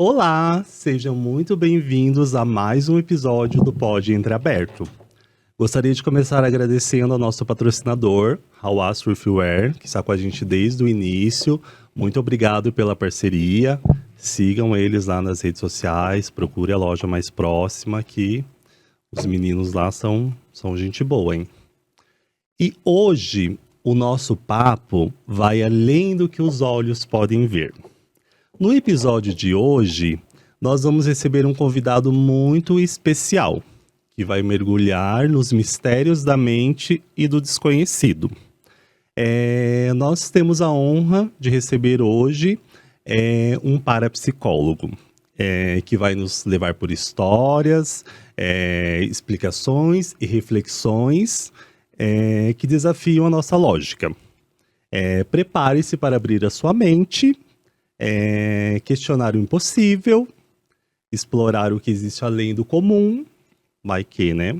Olá, sejam muito bem-vindos a mais um episódio do Pod Entreaberto. Gostaria de começar agradecendo ao nosso patrocinador, Hawa Surfwear, que está com a gente desde o início. Muito obrigado pela parceria. Sigam eles lá nas redes sociais, procure a loja mais próxima, que os meninos lá são gente boa, hein? E hoje o nosso papo vai além do que os olhos podem ver. No episódio de hoje, nós vamos receber um convidado muito especial, que vai mergulhar nos mistérios da mente e do desconhecido. Nós temos a honra de receber hoje um parapsicólogo, que vai nos levar por histórias, explicações e reflexões que desafiam a nossa lógica. Prepare-se para abrir a sua mente, questionar o impossível, explorar o que existe além do comum, vai que, né?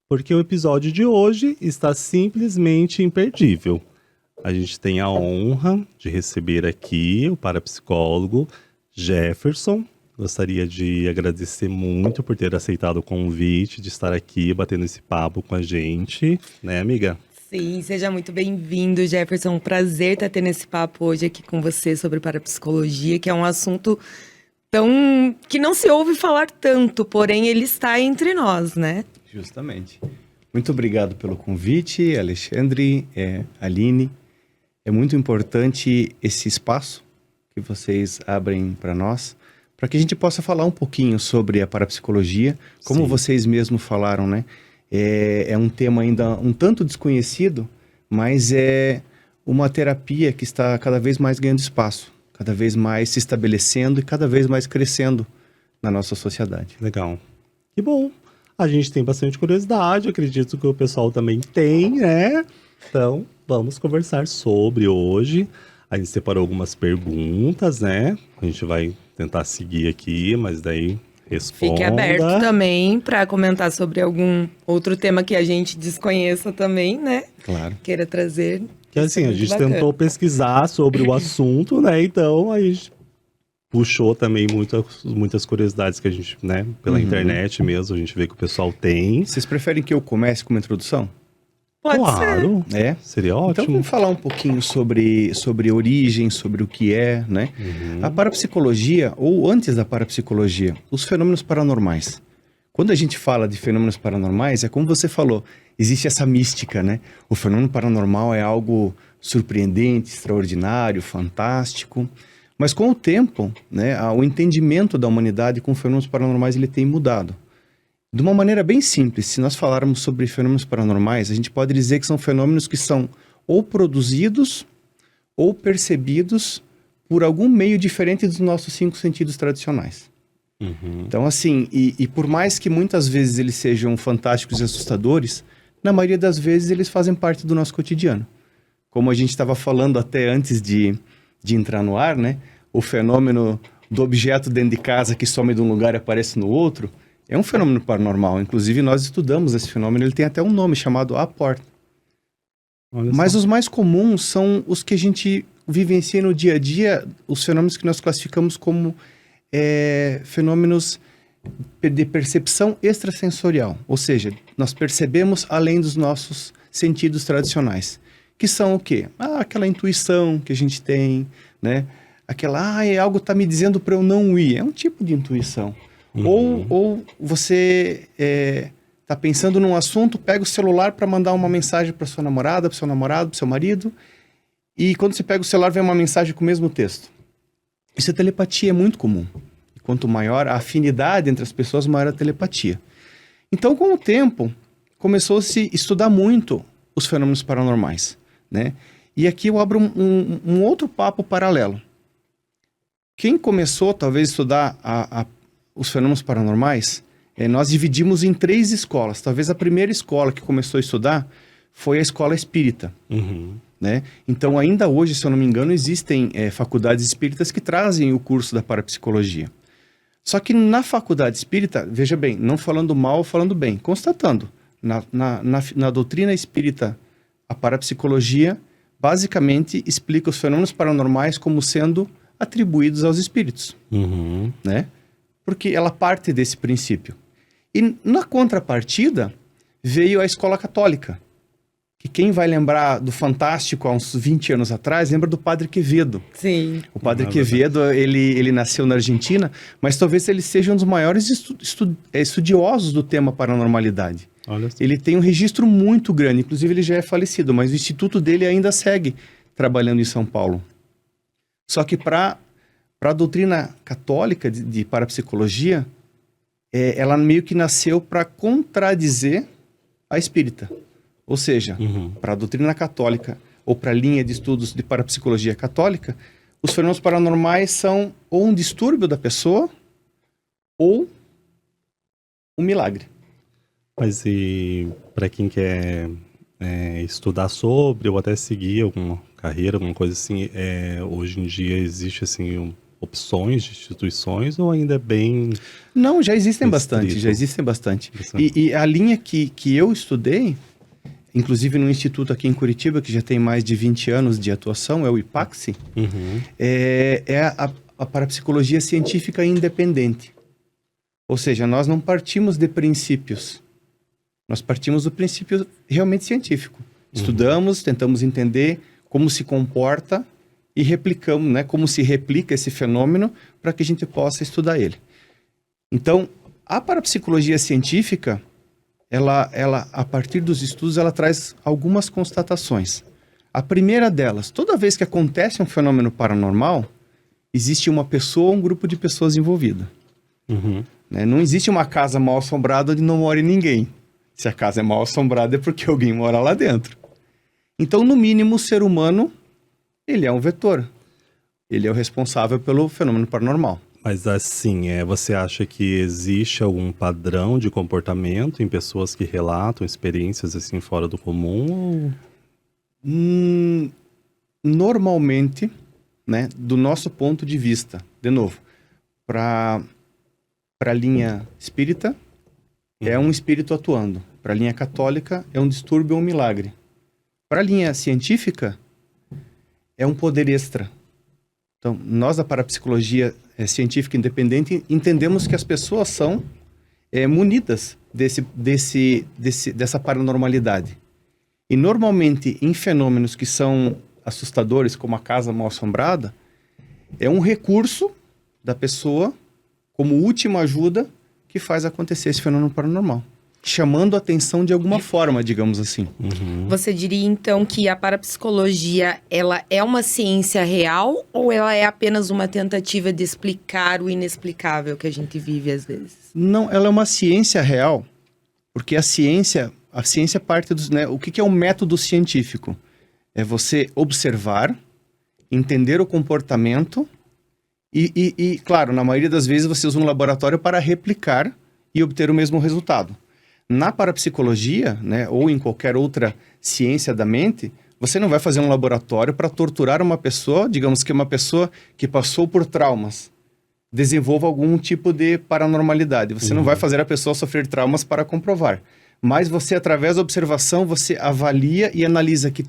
Porque o episódio de hoje está simplesmente imperdível. A gente tem a honra de receber aqui o parapsicólogo Jefferson. Gostaria de agradecer muito por ter aceitado o convite, de estar aqui batendo esse papo com a gente, né, amiga? Sim, seja muito bem-vindo, Jefferson. Um prazer estar tendo esse papo hoje aqui com você sobre parapsicologia, que é um assunto que não se ouve falar tanto, porém ele está entre nós, né? Justamente. Muito obrigado pelo convite, Alexandre, Aline. É muito importante esse espaço que vocês abrem para nós, para que a gente possa falar um pouquinho sobre a parapsicologia, como Sim. vocês mesmos falaram, né? É um tema ainda um tanto desconhecido, mas é uma terapia que está cada vez mais ganhando espaço, cada vez mais se estabelecendo e cada vez mais crescendo na nossa sociedade. Legal. Que bom. A gente tem bastante curiosidade, acredito que o pessoal também tem, né? Então, vamos conversar sobre hoje. A gente separou algumas perguntas, né? A gente vai tentar seguir aqui, mas daí responda. Fique aberto também para comentar sobre algum outro tema que a gente desconheça também, né? Claro. Queira trazer. Que assim, a gente bacana. tentou pesquisar sobre o assunto, né? Então, a gente puxou também muitas curiosidades que a gente, né? Pela internet mesmo, a gente vê que o pessoal tem. Vocês preferem que eu comece com uma introdução? Pode Claro. É? Seria Então ótimo. vamos falar um pouquinho sobre origem, sobre o que é, né? A parapsicologia, ou antes da parapsicologia, os fenômenos paranormais. Quando a gente fala de fenômenos paranormais, é como você falou, existe essa mística, né? O fenômeno paranormal é algo surpreendente, extraordinário, fantástico. Mas com o tempo, né, o entendimento da humanidade com fenômenos paranormais ele tem mudado. De uma maneira bem simples, se nós falarmos sobre fenômenos paranormais, a gente pode dizer que são fenômenos que são ou produzidos ou percebidos por algum meio diferente dos nossos 5 sentidos tradicionais. Então, assim, e por mais que muitas vezes eles sejam fantásticos e assustadores, na maioria das vezes eles fazem parte do nosso cotidiano. Como a gente estava falando até antes de entrar no ar, né? O fenômeno do objeto dentro de casa que some de um lugar e aparece no outro, é um fenômeno paranormal. Inclusive, nós estudamos esse fenômeno, ele tem até um nome chamado a porta. Olha Mas só. os mais comuns são os que a gente vivencia no dia a dia, os fenômenos que nós classificamos como fenômenos de percepção extrasensorial. Ou seja, nós percebemos além dos nossos sentidos tradicionais. Que são o quê? Aquela intuição que a gente tem, né? Aquela, algo está me dizendo para eu não ir. É um tipo de intuição. Ou você está pensando num assunto, pega o celular para mandar uma mensagem para sua namorada, para seu namorado, para seu marido, e quando você pega o celular, vem uma mensagem com o mesmo texto. Isso é telepatia, é muito comum. E quanto maior a afinidade entre as pessoas, maior a telepatia. Então, com o tempo, começou-se a estudar muito os fenômenos paranormais, né? E aqui eu abro um outro papo paralelo. Quem começou, talvez, a estudar os fenômenos paranormais, nós dividimos em 3 escolas. Talvez a primeira escola que começou a estudar foi a escola espírita. Né? Então, ainda hoje, se eu não me engano, existem faculdades espíritas que trazem o curso da parapsicologia. Só que na faculdade espírita, veja bem, não falando mal ou falando bem, constatando, na doutrina espírita, a parapsicologia basicamente explica os fenômenos paranormais como sendo atribuídos aos espíritos, Uhum. né? Porque ela parte desse princípio. E na contrapartida, veio a escola católica, que quem vai lembrar do Fantástico há uns 20 anos atrás, lembra do Padre Quevedo. Sim. O Padre É Quevedo, ele nasceu na Argentina, mas talvez ele seja um dos maiores estudiosos do tema paranormalidade. Olha só. Ele tem um registro muito grande, inclusive ele já é falecido, mas o instituto dele ainda segue trabalhando em São Paulo. Só que para a doutrina católica de parapsicologia, ela meio que nasceu para contradizer a espírita. Ou seja, Uhum. para a doutrina católica ou para a linha de estudos de parapsicologia católica, os fenômenos paranormais são ou um distúrbio da pessoa ou um milagre. Mas e para quem quer estudar sobre ou até seguir alguma carreira, alguma coisa assim, hoje em dia existe assim opções de instituições ou ainda é bem... Não, já existem Restrito. bastante, já existem bastante. Isso. E a linha que eu estudei, inclusive no instituto aqui em Curitiba, que já tem mais de 20 anos de atuação, é o IPAXI, Uhum. é a parapsicologia científica independente. Ou seja, nós não partimos de princípios, nós partimos do princípio realmente científico. Estudamos, tentamos entender como se comporta e replicamos, né, como se replica esse fenômeno para que a gente possa estudar ele. Então, a parapsicologia científica, ela, a partir dos estudos, ela traz algumas constatações. A primeira delas, toda vez que acontece um fenômeno paranormal, existe uma pessoa ou um grupo de pessoas envolvida. Uhum. Né? Não existe uma casa mal assombrada onde não mora ninguém. Se a casa é mal assombrada é porque alguém mora lá dentro. Então, no mínimo, o ser humano, ele é um vetor. Ele é o responsável pelo fenômeno paranormal. Mas assim, você acha que existe algum padrão de comportamento em pessoas que relatam experiências assim fora do comum? Normalmente, né, do nosso ponto de vista, de novo, para a linha espírita, é um espírito atuando. Para a linha católica, é um distúrbio ou um milagre. Para a linha científica, é um poder extra. Então, nós da parapsicologia científica independente entendemos que as pessoas são munidas dessa paranormalidade. E normalmente, em fenômenos que são assustadores, como a casa mal assombrada, é um recurso da pessoa, como última ajuda, que faz acontecer esse fenômeno paranormal. Chamando a atenção de alguma forma, digamos assim. Uhum. Você diria, então, que a parapsicologia, ela é uma ciência real ou ela é apenas uma tentativa de explicar o inexplicável que a gente vive às vezes? Não, ela é uma ciência real, porque a ciência parte dos... Né, o que é um método científico? É você observar, entender o comportamento e, claro, na maioria das vezes você usa um laboratório para replicar e obter o mesmo resultado. Na parapsicologia, né, ou em qualquer outra ciência da mente, você não vai fazer um laboratório para torturar uma pessoa, digamos que uma pessoa que passou por traumas, desenvolva algum tipo de paranormalidade. Você não vai fazer a pessoa sofrer traumas para comprovar. Mas você, através da observação, você avalia e analisa que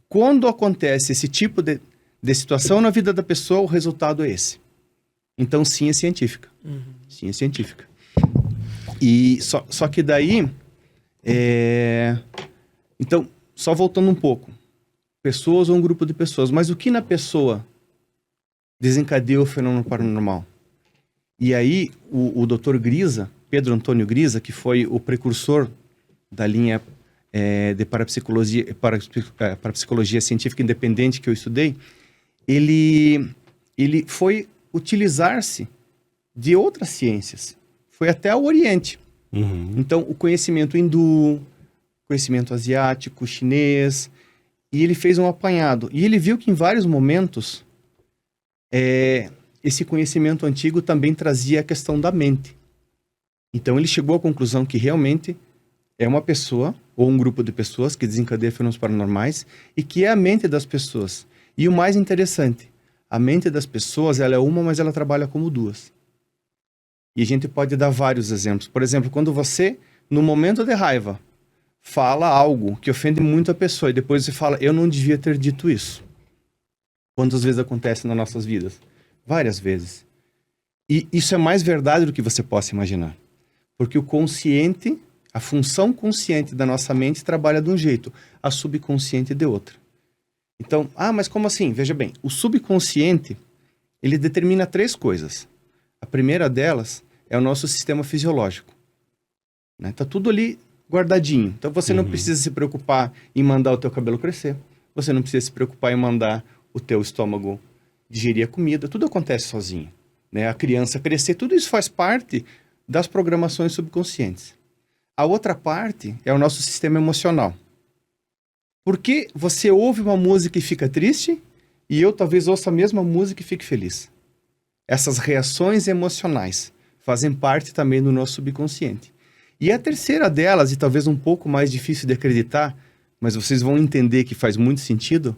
quando acontece esse tipo de situação na vida da pessoa, o resultado é esse. Então, sim, é científica. Sim, é científica. E só que daí, então, só voltando um pouco, pessoas ou um grupo de pessoas, mas o que na pessoa desencadeia o fenômeno paranormal? E aí, o Dr. Grisa, Pedro Antônio Grisa, que foi o precursor da linha de parapsicologia científica independente que eu estudei, ele foi utilizar-se de outras ciências. Foi até o Oriente. Uhum. Então, o conhecimento hindu, conhecimento asiático, chinês, e ele fez um apanhado. E ele viu que em vários momentos, esse conhecimento antigo também trazia a questão da mente. Então, ele chegou à conclusão que realmente é uma pessoa, ou um grupo de pessoas, que desencadeia fenômenos paranormais, e que é a mente das pessoas. E o mais interessante, a mente das pessoas, ela é uma, mas ela trabalha como duas. E a gente pode dar vários exemplos. Por exemplo, quando você, no momento de raiva, fala algo que ofende muito a pessoa e depois você fala, eu não devia ter dito isso. Quantas vezes acontece nas nossas vidas? várias vezes. E isso é mais verdade do que você possa imaginar. Porque o consciente, a função consciente da nossa mente trabalha de um jeito, a subconsciente de outro. Então, mas como assim? Veja bem, o subconsciente, ele determina 3 coisas. A primeira delas é o nosso sistema fisiológico. Né? Tá tudo ali guardadinho. Então, você não precisa se preocupar em mandar o teu cabelo crescer. Você não precisa se preocupar em mandar o teu estômago digerir a comida. Tudo acontece sozinho. Né? A criança crescer, tudo isso faz parte das programações subconscientes. A outra parte é o nosso sistema emocional. Porque você ouve uma música e fica triste, e eu talvez ouça a mesma música e fique feliz. Essas reações emocionais fazem parte também do nosso subconsciente. E a terceira delas, e talvez um pouco mais difícil de acreditar, mas vocês vão entender que faz muito sentido,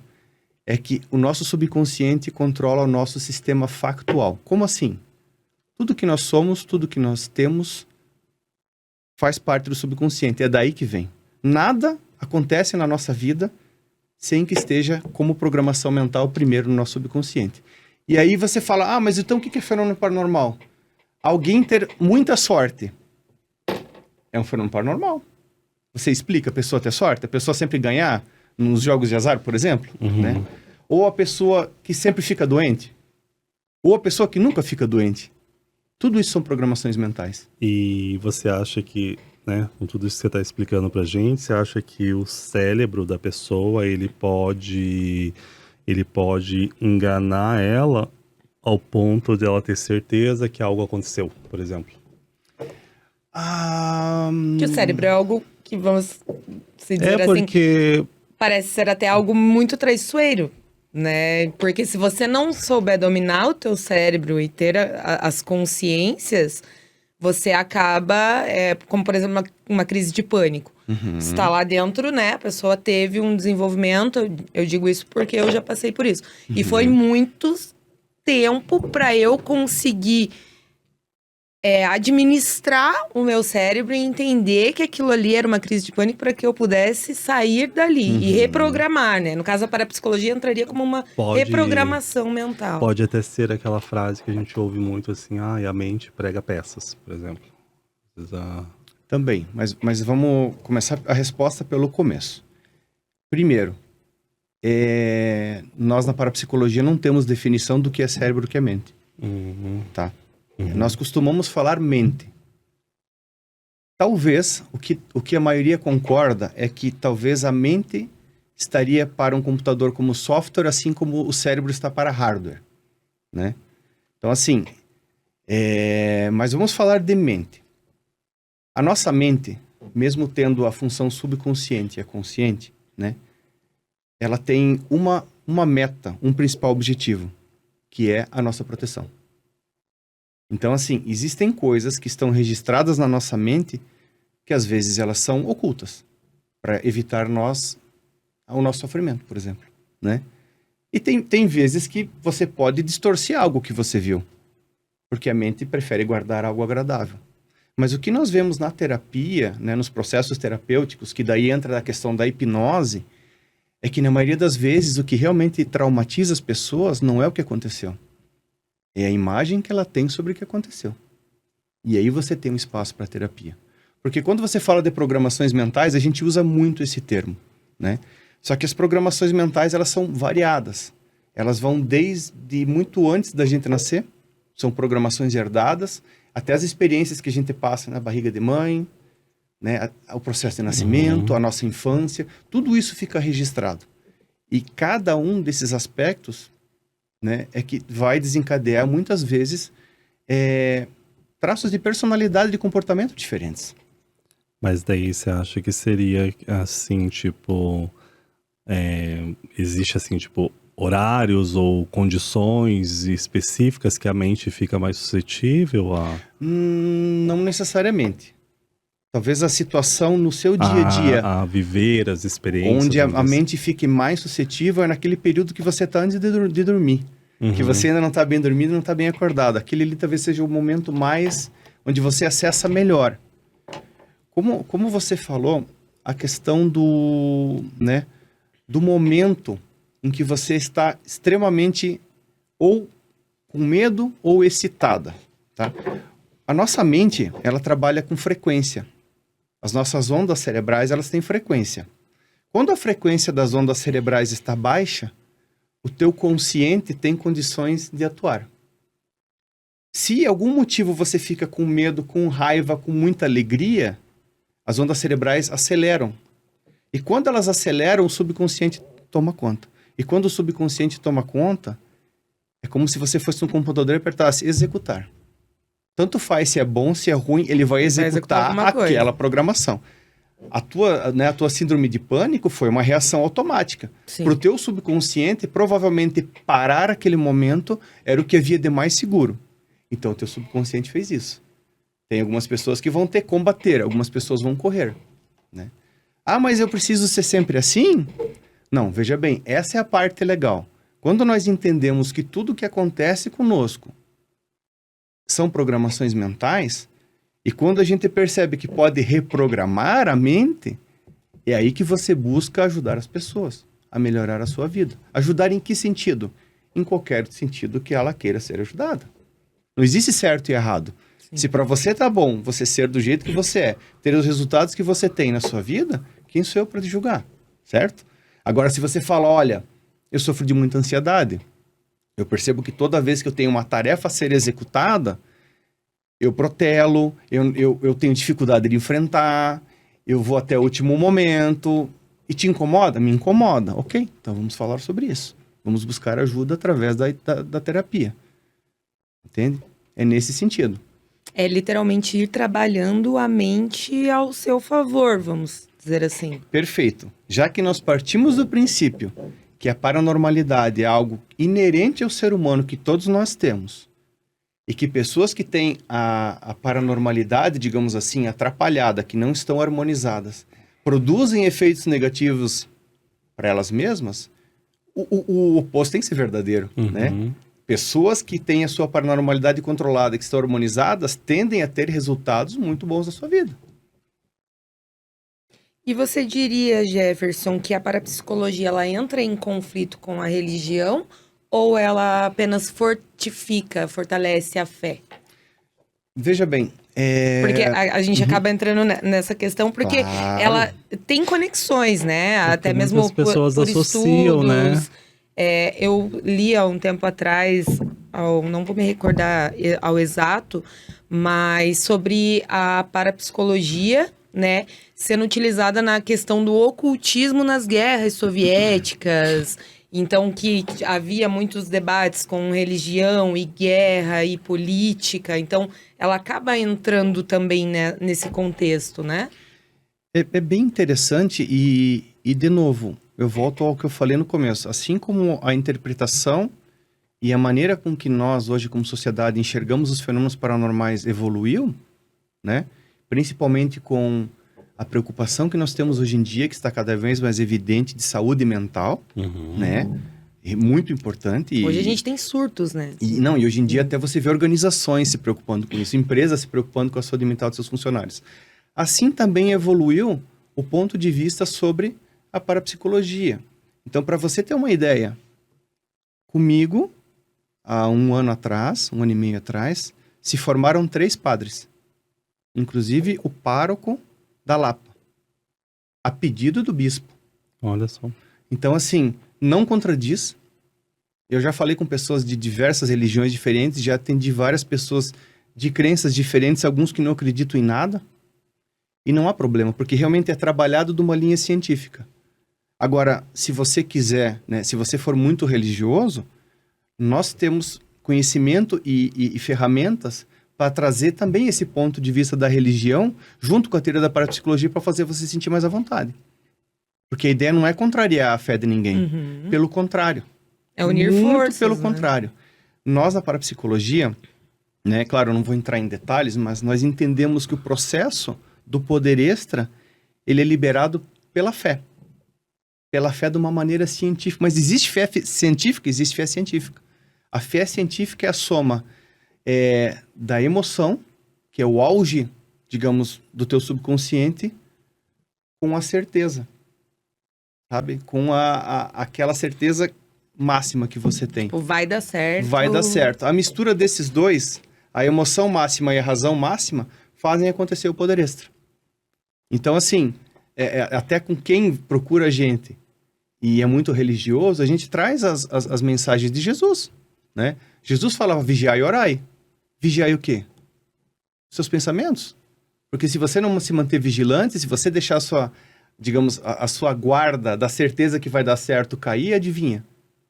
é que o nosso subconsciente controla o nosso sistema factual. Como assim? Tudo que nós somos, tudo que nós temos, faz parte do subconsciente. É daí que vem. Nada acontece na nossa vida sem que esteja como programação mental primeiro no nosso subconsciente. E aí você fala, mas então o que é fenômeno paranormal? Alguém ter muita sorte é um fenômeno paranormal. Você explica a pessoa ter sorte? A pessoa sempre ganhar nos jogos de azar, por exemplo? Né? Ou a pessoa que sempre fica doente? Ou a pessoa que nunca fica doente? Tudo isso são programações mentais. E você acha que, né, com tudo isso que você está explicando pra gente, você acha que o cérebro da pessoa, ele pode enganar ela ao ponto de ela ter certeza que algo aconteceu, por exemplo? Que o cérebro é algo que, vamos se dizer assim, porque... parece ser até algo muito traiçoeiro, né? Porque se você não souber dominar o teu cérebro e ter as consciências, você acaba, como por exemplo, uma crise de pânico. Você está lá dentro, né? A pessoa teve um desenvolvimento, eu digo isso porque eu já passei por isso. E foi muito tempo para eu conseguir administrar o meu cérebro e entender que aquilo ali era uma crise de pânico para que eu pudesse sair dali e reprogramar, né? No caso, a parapsicologia entraria como uma reprogramação mental. Pode até ser aquela frase que a gente ouve muito assim, a mente prega peças, por exemplo. Também, mas vamos começar a resposta pelo começo. Primeiro, nós na parapsicologia não temos definição do que é cérebro e do que é mente. Tá? Nós costumamos falar mente. Talvez, o que a maioria concorda é que talvez a mente estaria para um computador como software, assim como o cérebro está para hardware, né? Então, assim, mas vamos falar de mente. A nossa mente, mesmo tendo a função subconsciente e a consciente, né? Ela tem uma meta, um principal objetivo, que é a nossa proteção. Então, assim, existem coisas que estão registradas na nossa mente que, às vezes, elas são ocultas para evitar o nosso sofrimento, por exemplo, né? E tem vezes que você pode distorcer algo que você viu, porque a mente prefere guardar algo agradável. Mas o que nós vemos na terapia, né, nos processos terapêuticos, que daí entra a questão da hipnose, é que, na maioria das vezes, o que realmente traumatiza as pessoas não é o que aconteceu. É a imagem que ela tem sobre o que aconteceu. E aí você tem um espaço para terapia. Porque quando você fala de programações mentais, a gente usa muito esse termo, né? Só que as programações mentais, elas são variadas. Elas vão desde muito antes da gente nascer, são programações herdadas, até as experiências que a gente passa na barriga de mãe, né? O processo de nascimento, a nossa infância, tudo isso fica registrado. E cada um desses aspectos, né, é que vai desencadear, muitas vezes, traços de personalidade e de comportamento diferentes. Mas daí você acha que seria, assim, tipo... existe, assim, tipo, horários ou condições específicas que a mente fica mais suscetível a... Não necessariamente. Talvez a situação no seu dia a dia... A viver as experiências. Onde a mente fique mais suscetível é naquele período que você está antes de dormir. Que você ainda não está bem dormido, não está bem acordado. Aquele ali talvez seja o momento mais onde você acessa melhor. Como você falou, a questão do momento em que você está extremamente ou com medo ou excitada, tá? A nossa mente, ela trabalha com frequência. As nossas ondas cerebrais, elas têm frequência. Quando a frequência das ondas cerebrais está baixa, o teu consciente tem condições de atuar. Se algum motivo você fica com medo, com raiva, com muita alegria, as ondas cerebrais aceleram. E quando elas aceleram, o subconsciente toma conta. E quando o subconsciente toma conta, é como se você fosse um computador e apertasse executar. Tanto faz se é bom, se é ruim, ele vai executar aquela programação. A tua síndrome de pânico foi uma reação automática. Para o teu subconsciente, provavelmente parar aquele momento era o que havia de mais seguro. Então, o teu subconsciente fez isso. Tem algumas pessoas que vão ter que combater, algumas pessoas vão correr, né? Ah, mas eu preciso ser sempre assim? Não, veja bem, essa é a parte legal. Quando nós entendemos que tudo que acontece conosco são programações mentais, e quando a gente percebe que pode reprogramar a mente, é aí que você busca ajudar as pessoas a melhorar a sua vida. Ajudar em que sentido? Em qualquer sentido que ela queira ser ajudada. Não existe certo e errado. Sim. Se para você tá bom você ser do jeito que você é, ter os resultados que você tem na sua vida, quem sou eu para te julgar, certo? Agora, se você fala, olha, eu sofro de muita ansiedade, eu percebo que toda vez que eu tenho uma tarefa a ser executada, eu protelo, eu tenho dificuldade de enfrentar, eu vou até o último momento. E te incomoda? Me incomoda. Ok, então vamos falar sobre isso. Vamos buscar ajuda através da terapia. Entende? É nesse sentido. É literalmente ir trabalhando a mente ao seu favor, vamos dizer assim. Perfeito. Já que nós partimos do princípio que a paranormalidade é algo inerente ao ser humano que todos nós temos, e que pessoas que têm a paranormalidade, digamos assim, atrapalhada, que não estão harmonizadas, produzem efeitos negativos para elas mesmas, o oposto tem que ser verdadeiro, né? Pessoas que têm a sua paranormalidade controlada, que estão harmonizadas, tendem a ter resultados muito bons na sua vida. E você diria, Jefferson, que a parapsicologia ela entra em conflito com a religião ou ela apenas fortalece a fé? Veja bem, porque a gente acaba entrando nessa questão porque ela tem conexões, né? Até mesmo muitas pessoas por associam, estudos, né? Eu li há um tempo atrás, não vou me recordar ao exato, mas sobre a parapsicologia, né, sendo utilizada na questão do ocultismo nas guerras soviéticas. Então, que havia muitos debates com religião e guerra e política. Então, ela acaba entrando também, né, nesse contexto, né? É bem interessante e, de novo, eu volto ao que eu falei no começo. Assim como a interpretação e a maneira com que nós, hoje, como sociedade, enxergamos os fenômenos paranormais evoluiu, né? Principalmente com a preocupação que nós temos hoje em dia, que está cada vez mais evidente, de saúde mental, né? É muito importante. Hoje a gente tem surtos, né? E hoje em dia até você vê organizações se preocupando com isso, empresas se preocupando com a saúde mental dos seus funcionários. Assim também evoluiu o ponto de vista sobre a parapsicologia. Então, para você ter uma ideia, comigo, há um ano e meio atrás, se formaram 3 padres. Inclusive o pároco da Lapa, a pedido do bispo. Olha só. Então, assim, não contradiz. Eu já falei com pessoas de diversas religiões diferentes, já atendi várias pessoas de crenças diferentes, alguns que não acreditam em nada. E não há problema, porque realmente é trabalhado de uma linha científica. Agora, se você quiser, né, se você for muito religioso, nós temos conhecimento e ferramentas para trazer também esse ponto de vista da religião, junto com a teoria da parapsicologia, para fazer você sentir mais à vontade. Porque a ideia não é contrariar a fé de ninguém. Pelo contrário. É unir muito forças, pelo né? contrário. Nós, na parapsicologia, né, claro, eu não vou entrar em detalhes, mas nós entendemos que o processo do poder extra, ele é liberado pela fé. Pela fé de uma maneira científica. Mas existe fé científica? Existe fé científica. A fé científica é a soma da emoção, que é o auge, digamos, do teu subconsciente, com a certeza. Sabe? Com aquela certeza máxima que você tem. Tipo, vai dar certo. Vai dar certo. A mistura desses dois, a emoção máxima e a razão máxima, fazem acontecer o poder extra. Então, assim, até com quem procura a gente e é muito religioso, a gente traz as mensagens de Jesus, né? Jesus falava, vigiai e orai. Vigiai o quê? Seus pensamentos. Porque se você não se manter vigilante, se você deixar a sua guarda da certeza que vai dar certo cair, adivinha?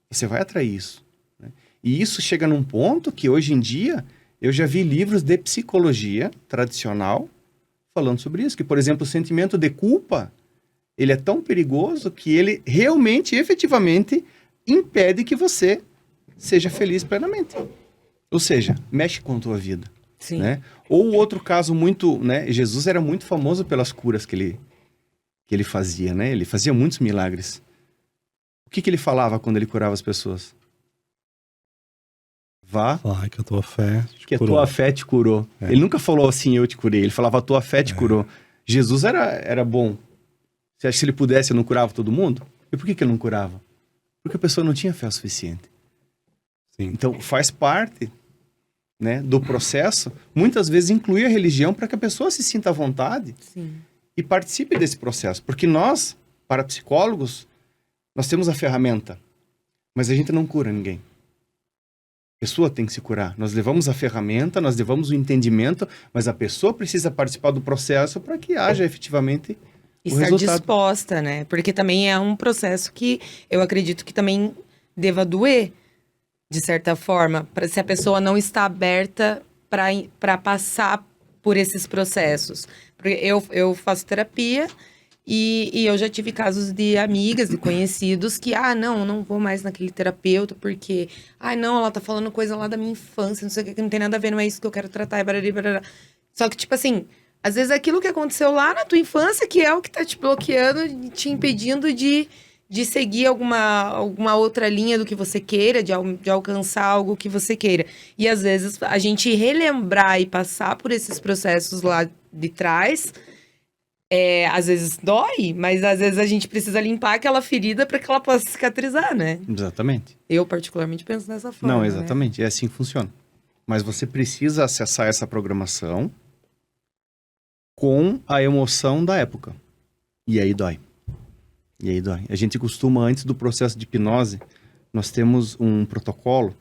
Você vai atrair isso. Né? E isso chega num ponto que hoje em dia eu já vi livros de psicologia tradicional falando sobre isso. Que, por exemplo, o sentimento de culpa, ele é tão perigoso que ele realmente, efetivamente, impede que você seja feliz plenamente. Ou seja, mexe com a tua vida. Sim. Né? Ou outro caso muito, né? Jesus era muito famoso pelas curas que ele fazia, né? Ele fazia muitos milagres. O que ele falava quando ele curava as pessoas? Vá, Ai, que a tua fé te que a curou. tua fé te curou. É. Ele nunca falou assim, eu te curei. Ele falava, a tua fé te curou. Jesus era bom. Você acha que se ele pudesse, ele não curava todo mundo? E por que ele não curava? Porque a pessoa não tinha fé o suficiente. Sim. Então, faz parte, né, do processo, muitas vezes incluir a religião para que a pessoa se sinta à vontade Sim. e participe desse processo. Porque nós, para psicólogos, nós temos a ferramenta, mas a gente não cura ninguém. A pessoa tem que se curar. Nós levamos a ferramenta, nós levamos o entendimento, mas a pessoa precisa participar do processo para que haja efetivamente E o estar resultado. disposta, né? Porque também é um processo que eu acredito que também deva doer, de certa forma, se a pessoa não está aberta para passar por esses processos. Porque eu faço terapia e eu já tive casos de amigas e conhecidos que, não vou mais naquele terapeuta porque, não, ela tá falando coisa lá da minha infância, não sei o que não tem nada a ver, não é isso que eu quero tratar, e barari, barará. Só que, tipo assim, às vezes aquilo que aconteceu lá na tua infância que é o que tá te bloqueando, te impedindo de seguir alguma outra linha do que você queira, de alcançar algo que você queira. E às vezes a gente relembrar e passar por esses processos lá de trás, às vezes dói, mas às vezes a gente precisa limpar aquela ferida para que ela possa cicatrizar, né? Exatamente. Eu particularmente penso dessa forma. Não, exatamente. É assim que funciona. Mas você precisa acessar essa programação com a emoção da época. E aí dói. E aí dói. A gente costuma, antes do processo de hipnose, nós temos um protocolo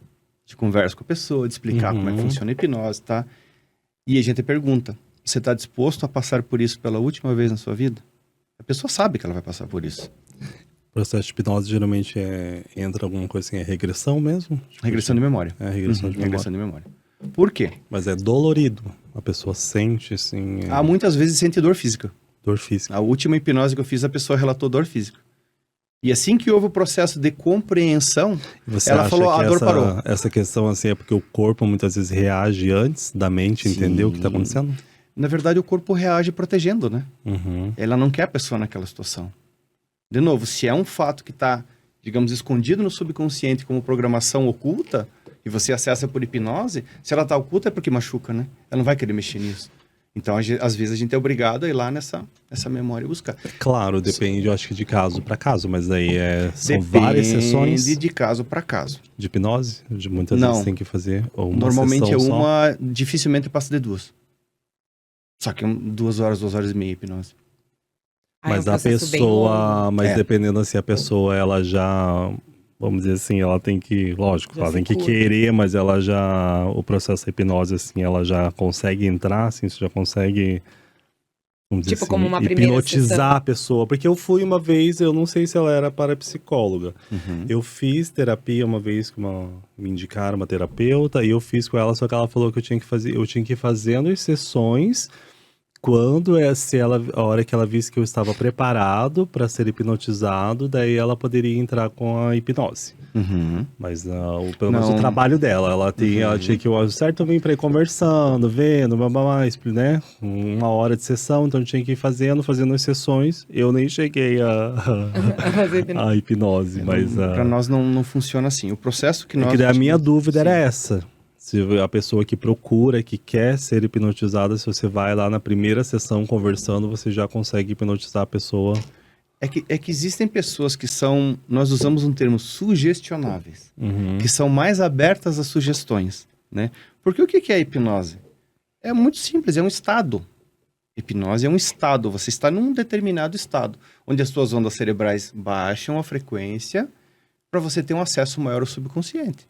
de conversa com a pessoa, de explicar como é que funciona a hipnose, tá? E a gente pergunta, você está disposto a passar por isso pela última vez na sua vida? A pessoa sabe que ela vai passar por isso. O processo de hipnose geralmente entra alguma coisa assim, é regressão mesmo? Tipo, Regressão de memória. É, regressão de memória. Regressão de memória. Por quê? Mas é dolorido. A pessoa sente, assim, Muitas vezes sente dor física. dor física. A última hipnose que eu fiz, a pessoa relatou dor física. E assim que houve o processo de compreensão, Você ela acha falou, que a dor parou. essa questão assim é porque o corpo muitas vezes reage antes da mente entender o que está acontecendo? Na verdade, o corpo reage protegendo, né? Uhum. Ela não quer a pessoa naquela situação. De novo, se é um fato que está, digamos, escondido no subconsciente como programação oculta, e você acessa por hipnose, se ela está oculta é porque machuca, né? Ela não vai querer mexer nisso. Então, às vezes, a gente é obrigado a ir lá nessa memória e buscar. Claro, depende, eu acho que de caso para caso, mas aí são várias sessões Depende de caso para caso. de hipnose, muitas Não. vezes tem que fazer ou uma Normalmente sessão só. uma, dificilmente passa de 2. Só que 2 horas, 2 horas e meia hipnose. Mas é um a processo bem pessoa, longo. mas dependendo assim, a pessoa, ela já, vamos dizer assim, ela tem que, lógico, Já ela se tem que cura. querer, mas ela já, o processo da hipnose, assim, ela já consegue entrar, assim, você já consegue, vamos dizer Tipo, assim, como uma primeira hipnotizar sessão. a pessoa. Porque eu fui uma vez, eu não sei se ela era parapsicóloga. Eu fiz terapia uma vez com me indicaram uma terapeuta, e eu fiz com ela, só que ela falou que eu tinha que ir fazendo as sessões quando a hora que ela visse que eu estava preparado para ser hipnotizado, daí ela poderia entrar com a hipnose. Mas pelo menos Não. o trabalho dela, ela tinha que, certo, vir para ir conversando, vendo, né? 1 hora de sessão, então eu tinha que ir fazendo as sessões. Eu nem cheguei a hipnose, mas Para nós não funciona assim. O processo que nós... a minha dúvida era Sim. essa. Se a pessoa que procura, que quer ser hipnotizada, se você vai lá na primeira sessão conversando, você já consegue hipnotizar a pessoa É que existem pessoas que são, nós usamos um termo sugestionáveis, que são mais abertas a sugestões, né? Porque o que é a hipnose? É muito simples, é um estado. Hipnose é um estado, você está num determinado estado, onde as suas ondas cerebrais baixam a frequência para você ter um acesso maior ao subconsciente,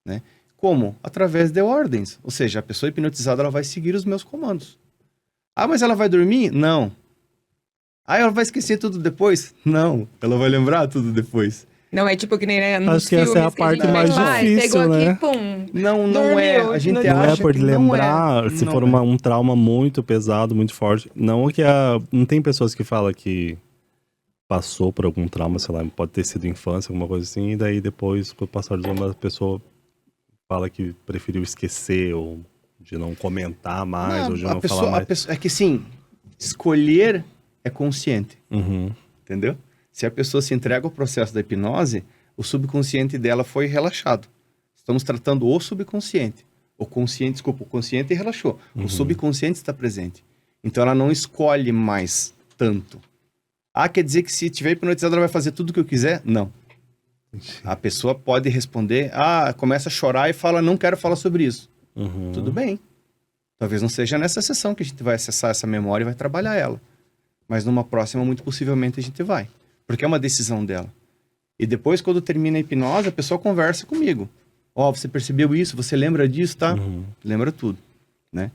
né? Como? Através de ordens, ou seja, a pessoa hipnotizada ela vai seguir os meus comandos. Ah, mas ela vai dormir? Não. Ah, ela vai esquecer tudo depois? Não, ela vai lembrar tudo depois. Não é tipo que nem nos Acho que essa é a filmes parte gente mais vai, difícil, pegou né? aqui, pum. Não Dormiu, é. A gente não Não acha é por que lembrar, se não for é. um trauma muito pesado, muito forte. Não que não tem pessoas que falam que passou por algum trauma, sei lá, pode ter sido infância, alguma coisa assim, e daí depois, com o passar dos anos, a pessoa fala que preferiu esquecer, ou de não comentar mais, ou de não falar mais. É que sim, escolher é consciente, Uhum. entendeu? Se a pessoa se entrega ao processo da hipnose, o subconsciente dela foi relaxado. Estamos tratando o subconsciente. O consciente relaxou. O subconsciente está presente. Então ela não escolhe mais tanto. Ah, quer dizer que se tiver hipnotizada ela vai fazer tudo o que eu quiser? Não. A pessoa pode responder, começa a chorar e fala, não quero falar sobre isso. Uhum. Tudo bem. Talvez não seja nessa sessão que a gente vai acessar essa memória e vai trabalhar ela. Mas numa próxima, muito possivelmente, a gente vai. Porque é uma decisão dela. E depois, quando termina a hipnose, a pessoa conversa comigo. Você percebeu isso? Você lembra disso, tá? Lembra tudo, né?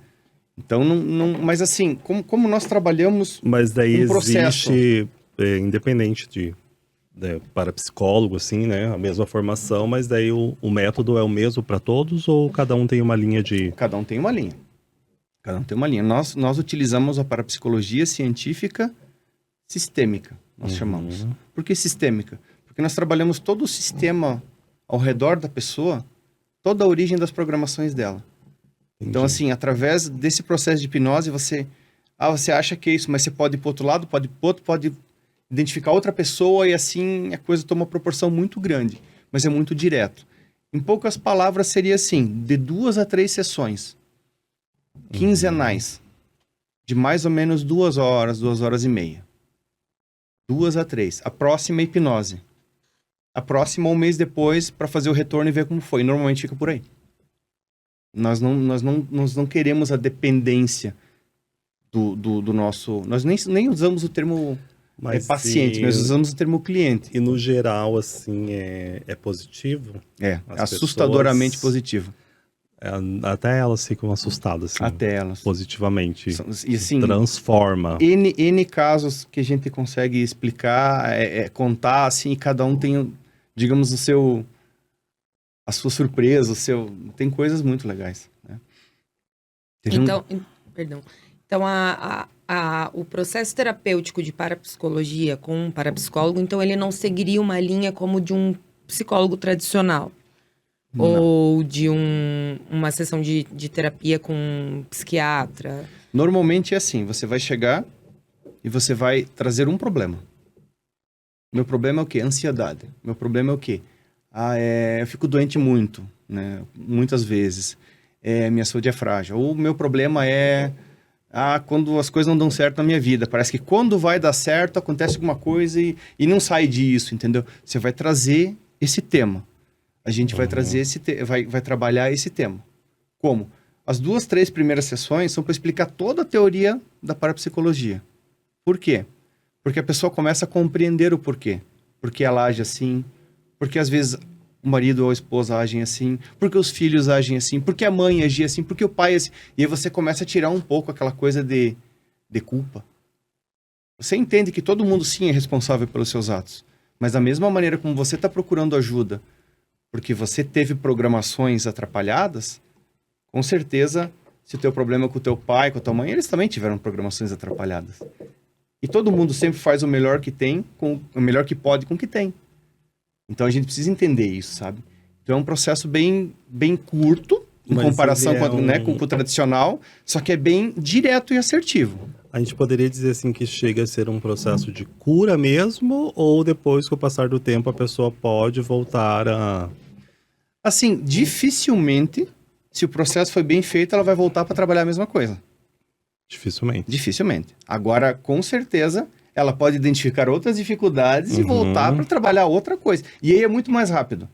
Então, mas assim, como nós trabalhamos Mas daí processo. existe, independente de parapsicólogo, assim, né? A mesma formação, mas daí o método é o mesmo para todos ou cada um tem uma linha de... Cada um tem uma linha. Cada um tem uma linha. Nós utilizamos a parapsicologia científica sistêmica, nós chamamos. Por que sistêmica? Porque nós trabalhamos todo o sistema ao redor da pessoa, toda a origem das programações dela. Então, assim, através desse processo de hipnose, você acha que é isso, mas você pode ir para o outro lado, pode ir para outro, pode identificar outra pessoa e assim a coisa toma uma proporção muito grande, mas é muito direto. Em poucas palavras, seria assim, de 2 a 3 sessões quinzenais, de mais ou menos 2 horas, 2 horas e meia. 2 a 3. A próxima é hipnose. A próxima, um mês depois, para fazer o retorno e ver como foi. Normalmente fica por aí. Nós não queremos a dependência do nosso... Nós nem usamos o termo paciente, nós usamos o termo cliente. E no geral, assim, é positivo? É, As assustadoramente pessoas- positivo. Até elas ficam assustadas, assim, Até elas. positivamente. E assim, Transforma. N casos que a gente consegue explicar, contar, assim, e cada um tem, digamos, a sua surpresa, tem coisas muito legais, né? Perdão. Então, o processo terapêutico de parapsicologia com um parapsicólogo, então ele não seguiria uma linha como de um psicólogo tradicional? Não. Ou de uma sessão de terapia com um psiquiatra? Normalmente é assim, você vai chegar e você vai trazer um problema. Meu problema é o quê? Ansiedade. Meu problema é o quê? Eu fico doente muito, né? Muitas vezes. Minha saúde é frágil. Ou meu problema é quando as coisas não dão certo na minha vida. Parece que quando vai dar certo, acontece alguma coisa e não sai disso, entendeu? Você vai trazer esse tema. A gente vai trazer vai trabalhar esse tema. Como? As 2, 3 primeiras sessões são para explicar toda a teoria da parapsicologia. Por quê? Porque a pessoa começa a compreender o porquê. Porque ela age assim, porque às vezes o marido ou a esposa agem assim, porque os filhos agem assim, porque a mãe agia assim, porque o pai assim. E aí você começa a tirar um pouco aquela coisa de culpa. Você entende que todo mundo sim é responsável pelos seus atos. Mas da mesma maneira como você está procurando ajuda porque você teve programações atrapalhadas, com certeza, se o teu problema é com o teu pai, com a tua mãe, eles também tiveram programações atrapalhadas. E todo mundo sempre faz o melhor que tem, o melhor que pode com o que tem. Então a gente precisa entender isso, sabe? Então é um processo bem curto, em comparação com o tradicional, só que é bem direto e assertivo. A gente poderia dizer assim que chega a ser um processo de cura mesmo, ou depois, com o passar do tempo, a pessoa pode voltar a... Assim, dificilmente, se o processo foi bem feito, ela vai voltar para trabalhar a mesma coisa. Dificilmente. Dificilmente. Agora, com certeza, ela pode identificar outras dificuldades e voltar para trabalhar outra coisa. E aí é muito mais rápido.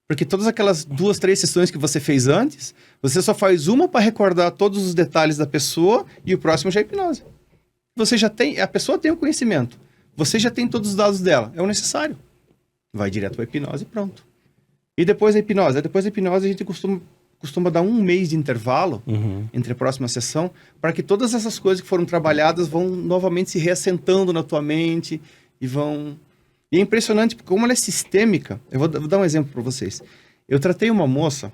Porque todas aquelas 2, 3 sessões que você fez antes, você só faz uma para recordar todos os detalhes da pessoa e o próximo já é hipnose. Você já tem, a pessoa tem o conhecimento. Você já tem todos os dados dela. É o necessário. Vai direto para a hipnose e pronto. E depois da hipnose? Depois da hipnose a gente costuma dar 1 mês de intervalo entre a próxima sessão para que todas essas coisas que foram trabalhadas vão novamente se reassentando na tua mente e vão... E é impressionante, porque como ela é sistêmica... Eu vou dar um exemplo para vocês. Eu tratei uma moça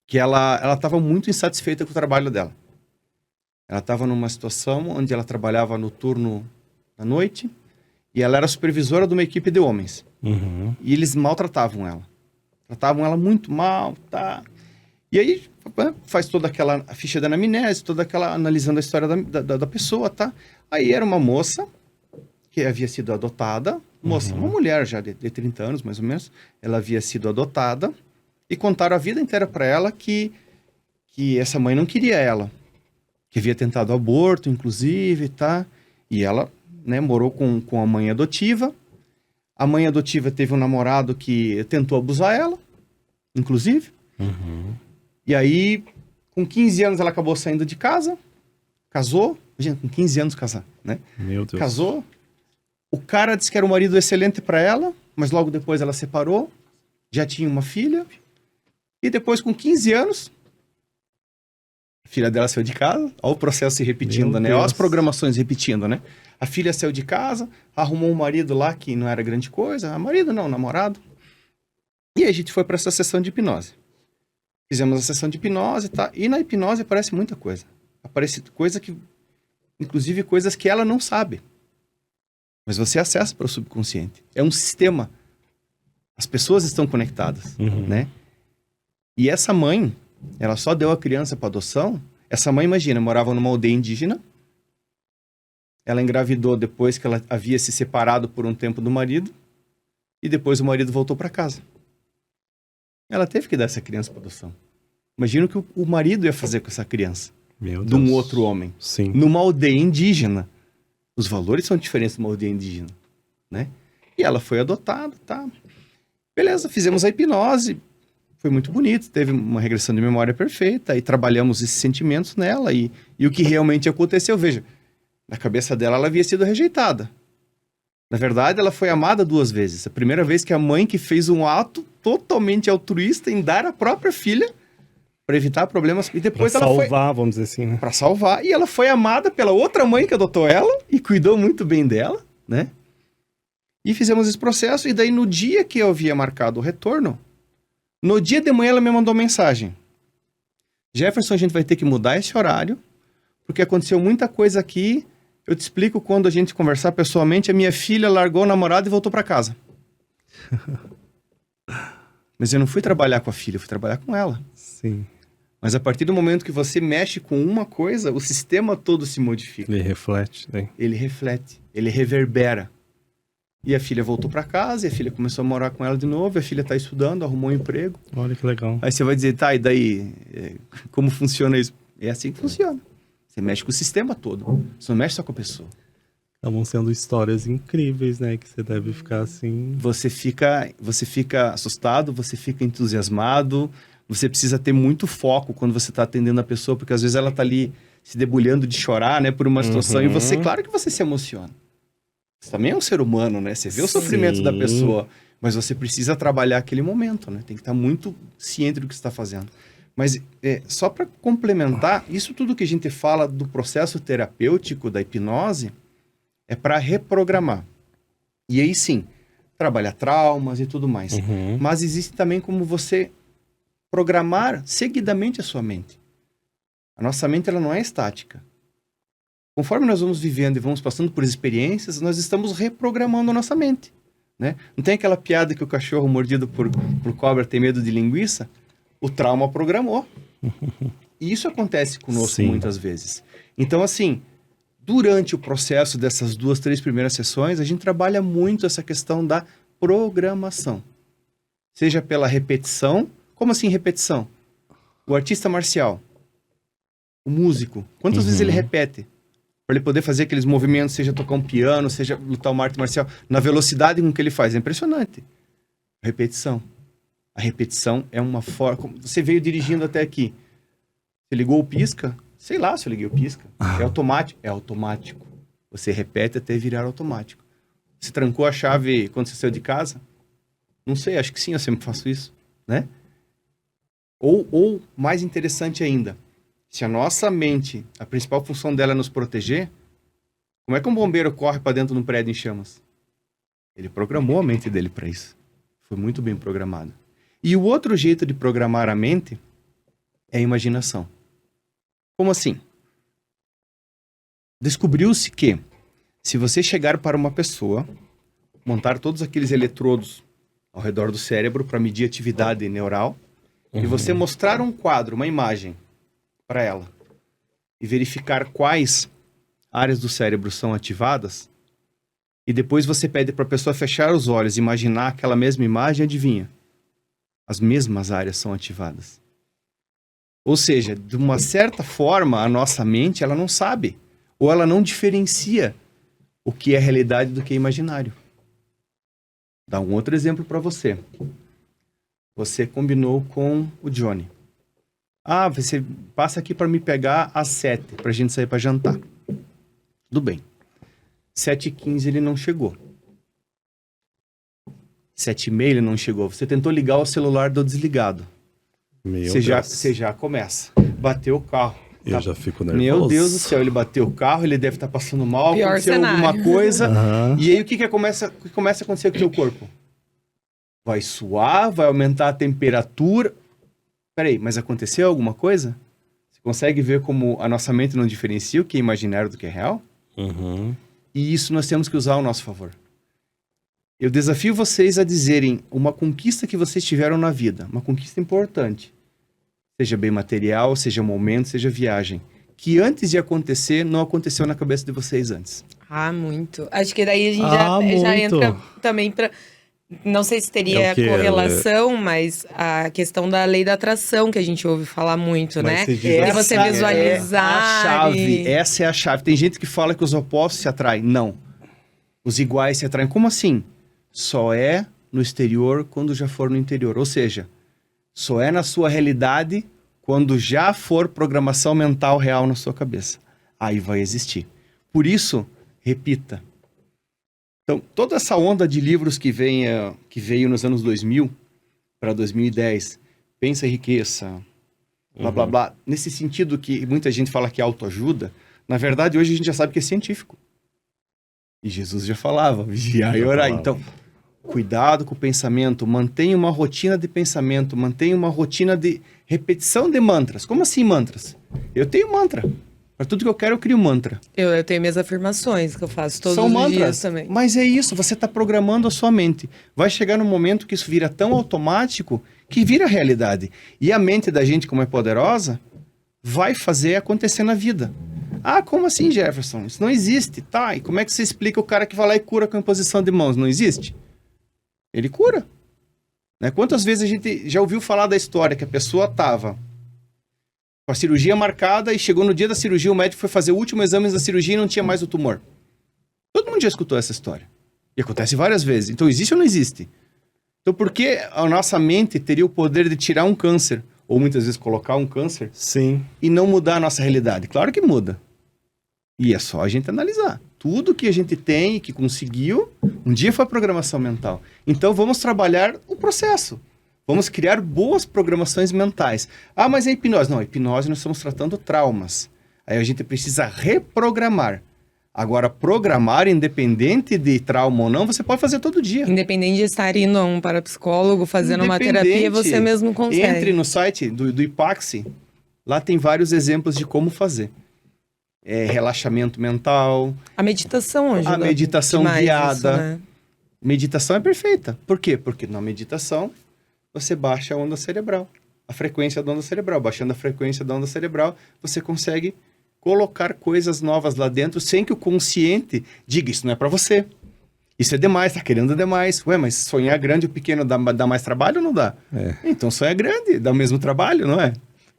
que ela estava muito insatisfeita com o trabalho dela. Ela estava numa situação onde ela trabalhava no turno da noite e ela era supervisora de uma equipe de homens. E eles maltratavam ela. Tratavam ela muito mal, tá? E aí faz toda aquela ficha da anamnese, toda aquela analisando a história da pessoa, tá? Aí era uma moça que havia sido adotada, uma mulher já de 30 anos, mais ou menos. Ela havia sido adotada e contaram a vida inteira para ela que essa mãe não queria ela. Que havia tentado aborto, inclusive, tá? E ela, né, morou com a mãe adotiva. A mãe adotiva teve um namorado que tentou abusar ela, inclusive. E aí, com 15 anos, ela acabou saindo de casa, casou. Gente, com 15 anos casar, né? Meu Deus. Casou. O cara disse que era um marido excelente para ela, mas logo depois ela separou. Já tinha uma filha. E depois, com 15 anos, a filha dela saiu de casa. Olha o processo se repetindo, Meu né? Deus. Olha as programações repetindo, né? A filha saiu de casa, arrumou um marido lá que não era grande coisa. Marido não, namorado. E aí a gente foi para essa sessão de hipnose. Fizemos a sessão de hipnose, tá? E na hipnose aparece muita coisa. Aparece coisa que... Inclusive coisas que ela não sabe. Mas você acessa para o subconsciente. É um sistema. As pessoas estão conectadas, né? E essa mãe, ela só deu a criança para adoção. Essa mãe, imagina, morava numa aldeia indígena. Ela engravidou depois que ela havia se separado por um tempo do marido. E depois o marido voltou para casa. Ela teve que dar essa criança para adoção. Imagina o que o marido ia fazer com essa criança. Meu De um Deus. outro homem. Sim. Numa aldeia indígena. Os valores são diferentes de uma aldeia indígena, né? E ela foi adotada, tá? Beleza, fizemos a hipnose. Foi muito bonito, teve uma regressão de memória perfeita. E trabalhamos esses sentimentos nela. E o que realmente aconteceu, veja... Na cabeça dela, ela havia sido rejeitada. Na verdade, ela foi amada 2 vezes. A primeira vez que a mãe que fez um ato totalmente altruísta em dar a própria filha para evitar problemas. E depois Pra ela salvar, vamos dizer assim, né? para salvar. E ela foi amada pela outra mãe que adotou ela e cuidou muito bem dela, né? E fizemos esse processo. E daí, no dia que eu havia marcado o retorno, no dia de manhã ela me mandou mensagem. Jefferson, a gente vai ter que mudar esse horário, porque aconteceu muita coisa aqui. Eu te explico quando a gente conversar pessoalmente. A minha filha largou o namorado e voltou para casa. Mas eu não fui trabalhar com a filha, eu fui trabalhar com ela. Sim. Mas a partir do momento que você mexe com uma coisa, o sistema todo se modifica. Ele reflete, né? Ele reflete, ele reverbera. E a filha voltou para casa, e a filha começou a morar com ela de novo, a filha tá estudando, arrumou um emprego. Olha que legal. Aí você vai dizer, tá, e daí, como funciona isso? É assim que funciona. Você mexe com o sistema todo, você não mexe só com a pessoa. Estavam sendo histórias incríveis, né? Que você deve ficar assim... Você fica assustado, você fica entusiasmado, você precisa ter muito foco quando você está atendendo a pessoa, porque às vezes ela está ali se debulhando de chorar, né, por uma situação, e você, claro que você se emociona. Você também é um ser humano, né? Você vê o sofrimento da pessoa, mas você precisa trabalhar aquele momento, né? Tem que estar muito ciente do que você está fazendo. Mas só para complementar, isso tudo que a gente fala do processo terapêutico da hipnose é para reprogramar. E aí sim, trabalhar traumas e tudo mais. Mas existe também como você programar seguidamente a sua mente. A nossa mente ela não é estática. Conforme nós vamos vivendo e vamos passando por experiências, nós estamos reprogramando a nossa mente, né? Não tem aquela piada que o cachorro mordido por cobra tem medo de linguiça? O trauma programou. E isso acontece conosco Sim. muitas vezes. Então, assim, durante o processo dessas 2, 3 primeiras sessões, a gente trabalha muito essa questão da programação. Seja pela repetição. Como assim repetição? O artista marcial, o músico, quantas vezes ele repete? para ele poder fazer aqueles movimentos, seja tocar um piano, seja lutar uma arte marcial, na velocidade com que ele faz. É impressionante. Repetição. A repetição é uma forma... Você veio dirigindo até aqui. Você ligou o pisca? Sei lá se eu liguei o pisca. É automático? É automático. Você repete até virar automático. Você trancou a chave quando você saiu de casa? Não sei, acho que sim, eu sempre faço isso, né? Ou mais interessante ainda, se a nossa mente, a principal função dela é nos proteger, como é que um bombeiro corre para dentro de um prédio em chamas? Ele programou a mente dele para isso. Foi muito bem programado. E o outro jeito de programar a mente é a imaginação. Como assim? Descobriu-se que, se você chegar para uma pessoa, montar todos aqueles eletrodos ao redor do cérebro para medir a atividade neural, e você mostrar um quadro, uma imagem, para ela, e verificar quais áreas do cérebro são ativadas, e depois você pede para a pessoa fechar os olhos e imaginar aquela mesma imagem, adivinha? As mesmas áreas são ativadas. Ou seja, de uma certa forma, a nossa mente, ela não sabe, ou ela não diferencia o que é realidade do que é imaginário. Dá um outro exemplo para você. Você combinou com o Johnny. Ah, você passa aqui para me pegar às 7, para a gente sair para jantar. Tudo bem. 7h15 ele não chegou. 7h30 ele não chegou. Você tentou ligar o celular do desligado. Você já começa. Bateu o carro. Eu já fico nervoso. Meu Deus do céu, ele bateu o carro, ele deve estar passando mal, Pior aconteceu cenário. alguma coisa. E aí o que começa a acontecer com o teu corpo? Vai suar, vai aumentar a temperatura. Peraí, mas aconteceu alguma coisa? Você consegue ver como a nossa mente não diferencia o que é imaginário do que é real? E isso nós temos que usar ao nosso favor. Eu desafio vocês a dizerem uma conquista que vocês tiveram na vida, uma conquista importante. Seja bem material, seja momento, seja viagem. Que antes de acontecer, não aconteceu na cabeça de vocês antes. Ah, muito. Acho que daí a gente já muito. entra também para... Não sei se teria É o quê? correlação, mas a questão da lei da atração, que a gente ouve falar muito, Mas né? você diz E assim, você visualizar. a chave. e- Essa é a chave. Tem gente que fala que os opostos se atraem. Não. Os iguais se atraem. Como assim? Só é no exterior quando já for no interior. Ou seja, só é na sua realidade quando já for programação mental real na sua cabeça. Aí vai existir. Por isso, repita. Então, toda essa onda de livros que veio nos anos 2000 para 2010, Pensa em Riqueza, blá, blá, blá, nesse sentido que muita gente fala que é autoajuda, na verdade, hoje a gente já sabe que é científico. E Jesus já falava, vigiar e orar. Então, cuidado com o pensamento, mantenha uma rotina de pensamento, mantenha uma rotina de repetição de mantras. Como assim mantras? Eu tenho mantra. Para tudo que eu quero, eu crio mantra. Eu tenho minhas afirmações que eu faço todos São os mantras, dias também. mas é isso, você está programando a sua mente. Vai chegar num momento que isso vira tão automático que vira realidade. E a mente da gente, como é poderosa, vai fazer acontecer na vida. Ah, como assim, Jefferson? Isso não existe. Tá, e como é que você explica o cara que vai lá e cura com a imposição de mãos? Não existe? Ele cura. Né? Quantas vezes a gente já ouviu falar da história que a pessoa estava com a cirurgia marcada e chegou no dia da cirurgia, o médico foi fazer o último exame da cirurgia e não tinha mais o tumor. Todo mundo já escutou essa história. E acontece várias vezes. Então, existe ou não existe? Então, por que a nossa mente teria o poder de tirar um câncer, ou muitas vezes colocar um câncer, Sim. e não mudar a nossa realidade? Claro que muda. E é só a gente analisar. Tudo que a gente tem e que conseguiu, um dia foi programação mental. Então, vamos trabalhar o processo. Vamos criar boas programações mentais. Ah, mas é hipnose. Não, hipnose nós estamos tratando traumas. Aí a gente precisa reprogramar. Agora, programar, independente de trauma ou não, você pode fazer todo dia. Independente de estar indo a um parapsicólogo, fazendo uma terapia, você mesmo consegue. Entre no site do IPAXI. Lá tem vários exemplos de como fazer. Relaxamento mental. A meditação ajuda. A meditação demais guiada. isso, né? Meditação é perfeita. Por quê? Porque na meditação você baixa a onda cerebral, a frequência da onda cerebral. Baixando a frequência da onda cerebral, você consegue colocar coisas novas lá dentro sem que o consciente diga, isso não é para você. Isso é demais, tá querendo demais. Ué, mas sonhar grande ou pequeno dá mais trabalho ou não dá? Então sonhar grande, dá o mesmo trabalho, não é?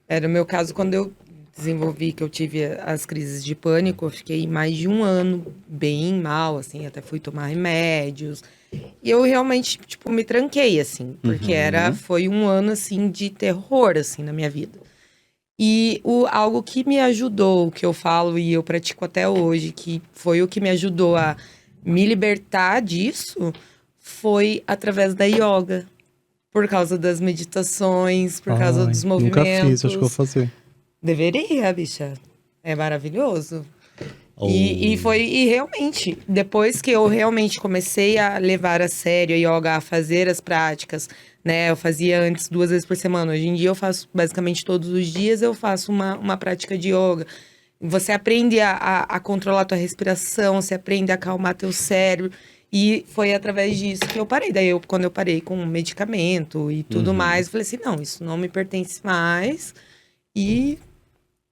Era o meu caso quando eu desenvolvi, que eu tive as crises de pânico, eu fiquei mais de um ano bem mal, assim, até fui tomar remédios. E eu realmente, tipo, me tranquei, assim, porque foi um ano, assim, de terror, assim, na minha vida. E algo que me ajudou, que eu falo e eu pratico até hoje, que foi o que me ajudou a me libertar disso, foi através da yoga. Por causa das meditações, por causa Ai, dos nunca fiz, acho que eu vou movimentos. fazer. Deveria, bicha. É maravilhoso. E Oh. realmente, depois que eu realmente comecei a levar a sério a yoga, a fazer as práticas, né? Eu fazia antes 2 vezes por semana. Hoje em dia eu faço basicamente todos os dias, eu faço uma prática de yoga. Você aprende a controlar a tua respiração, você aprende a acalmar teu cérebro. E foi através disso que eu parei. Daí, quando eu parei com medicamento e tudo mais, eu falei assim, não, isso não me pertence mais. E,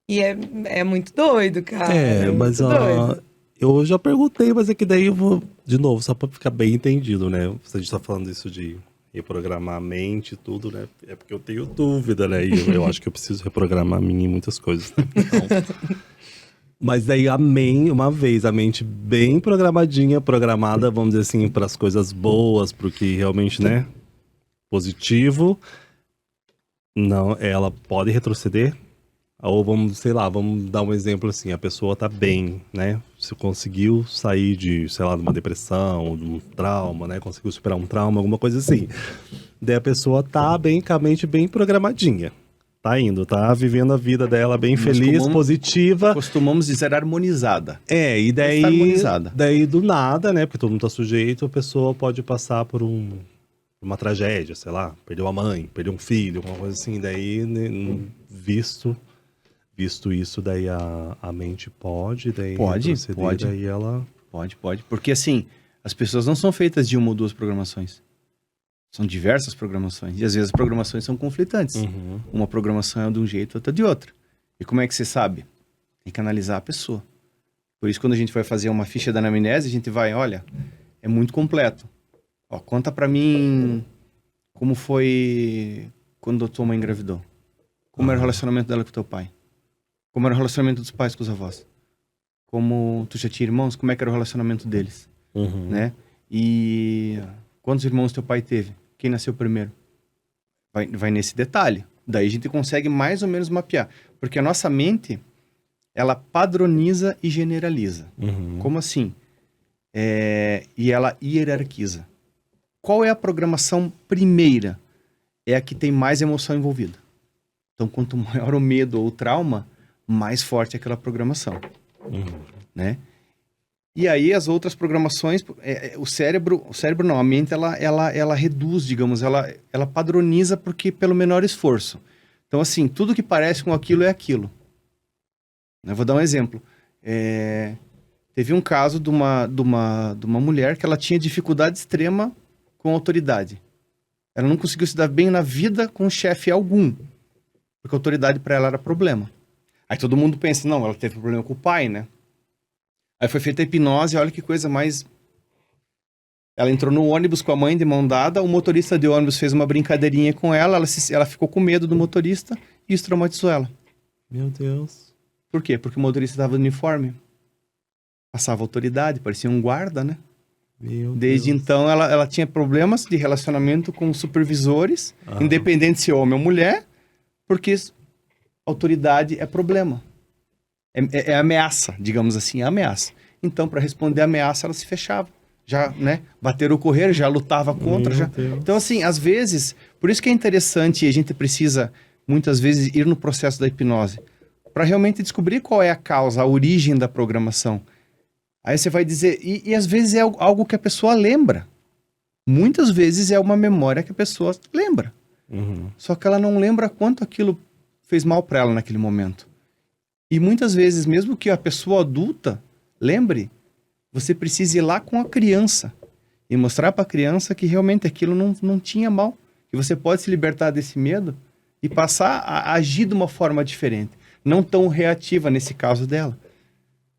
é muito doido, cara. É Mas muito doido. eu já perguntei, mas é que daí eu vou, de novo, só pra ficar bem entendido, né? Se a gente tá falando isso de reprogramar a mente e tudo, né? É porque eu tenho dúvida, né? E eu acho que eu preciso reprogramar a mim em muitas coisas, né? Então, mas daí uma vez, a mente bem programadinha, programada, vamos dizer assim, para as coisas boas, pro que realmente, né? Positivo, não, ela pode retroceder? Ou vamos, sei lá, vamos dar um exemplo assim, a pessoa tá bem, né? Se conseguiu sair de, sei lá, de uma depressão, de um trauma, né? Conseguiu superar um trauma, alguma coisa assim. Daí a pessoa tá bem, com a mente bem programadinha. Tá indo, tá vivendo a vida dela bem feliz, positiva. Costumamos dizer harmonizada. E Está daí, harmonizada. daí do nada, né? Porque todo mundo tá sujeito, a pessoa pode passar por uma tragédia, sei lá, perdeu a mãe, perdeu um filho, alguma coisa assim. Daí, né, visto isso, daí a mente pode, daí Pode. daí ela... Pode. Porque assim, as pessoas não são feitas de uma ou duas programações. São diversas programações. E às vezes as programações são conflitantes. Uma programação é de um jeito, outra de outro. E como é que você sabe? Tem que analisar a pessoa. Por isso, quando a gente vai fazer uma ficha da anamnese, a gente vai, olha, é muito completo. Ó, conta pra mim como foi quando a tua mãe engravidou. Como era o relacionamento dela com o teu pai. Como era o relacionamento dos pais com os avós. Como tu já tinha irmãos, como é que era o relacionamento deles. Né? E quantos irmãos teu pai teve? Quem nasceu primeiro? Vai nesse detalhe. Daí a gente consegue mais ou menos mapear. Porque a nossa mente, ela padroniza e generaliza. Como assim? E ela hierarquiza. Qual é a programação primeira? É a que tem mais emoção envolvida. Então, quanto maior o medo ou o trauma, mais forte é aquela programação. Né? E aí as outras programações, o cérebro não, a mente ela reduz, digamos, ela padroniza porque pelo menor esforço. Então assim, tudo que parece com aquilo é aquilo. Eu vou dar um exemplo. Teve um caso de uma mulher que ela tinha dificuldade extrema com a autoridade. Ela não conseguiu se dar bem na vida com chefe algum, porque a autoridade para ela era problema. Aí todo mundo pensa, não, ela teve problema com o pai, né? Aí foi feita a hipnose, olha que coisa mais... Ela entrou no ônibus com a mãe de mão dada, o motorista de ônibus fez uma brincadeirinha com ela ficou com medo do motorista e isso traumatizou ela. Meu Deus. Por quê? Porque o motorista estava no uniforme. Passava autoridade, parecia um guarda, né? Desde então ela tinha problemas de relacionamento com supervisores, independente se é homem ou mulher, porque autoridade é problema. É ameaça, digamos assim, é ameaça. Então, para responder a ameaça, ela se fechava. Já, né? Bater ou correr, já lutava contra. Já. Então, assim, às vezes, por isso que é interessante e a gente precisa, muitas vezes, ir no processo da hipnose, para realmente descobrir qual é a causa, a origem da programação. Aí você vai dizer, e às vezes é algo que a pessoa lembra. Muitas vezes é uma memória que a pessoa lembra. Só que ela não lembra quanto aquilo fez mal para ela naquele momento. E muitas vezes, mesmo que a pessoa adulta lembre, você precisa ir lá com a criança e mostrar para a criança que realmente aquilo não tinha mal. Que você pode se libertar desse medo e passar a agir de uma forma diferente. Não tão reativa nesse caso dela.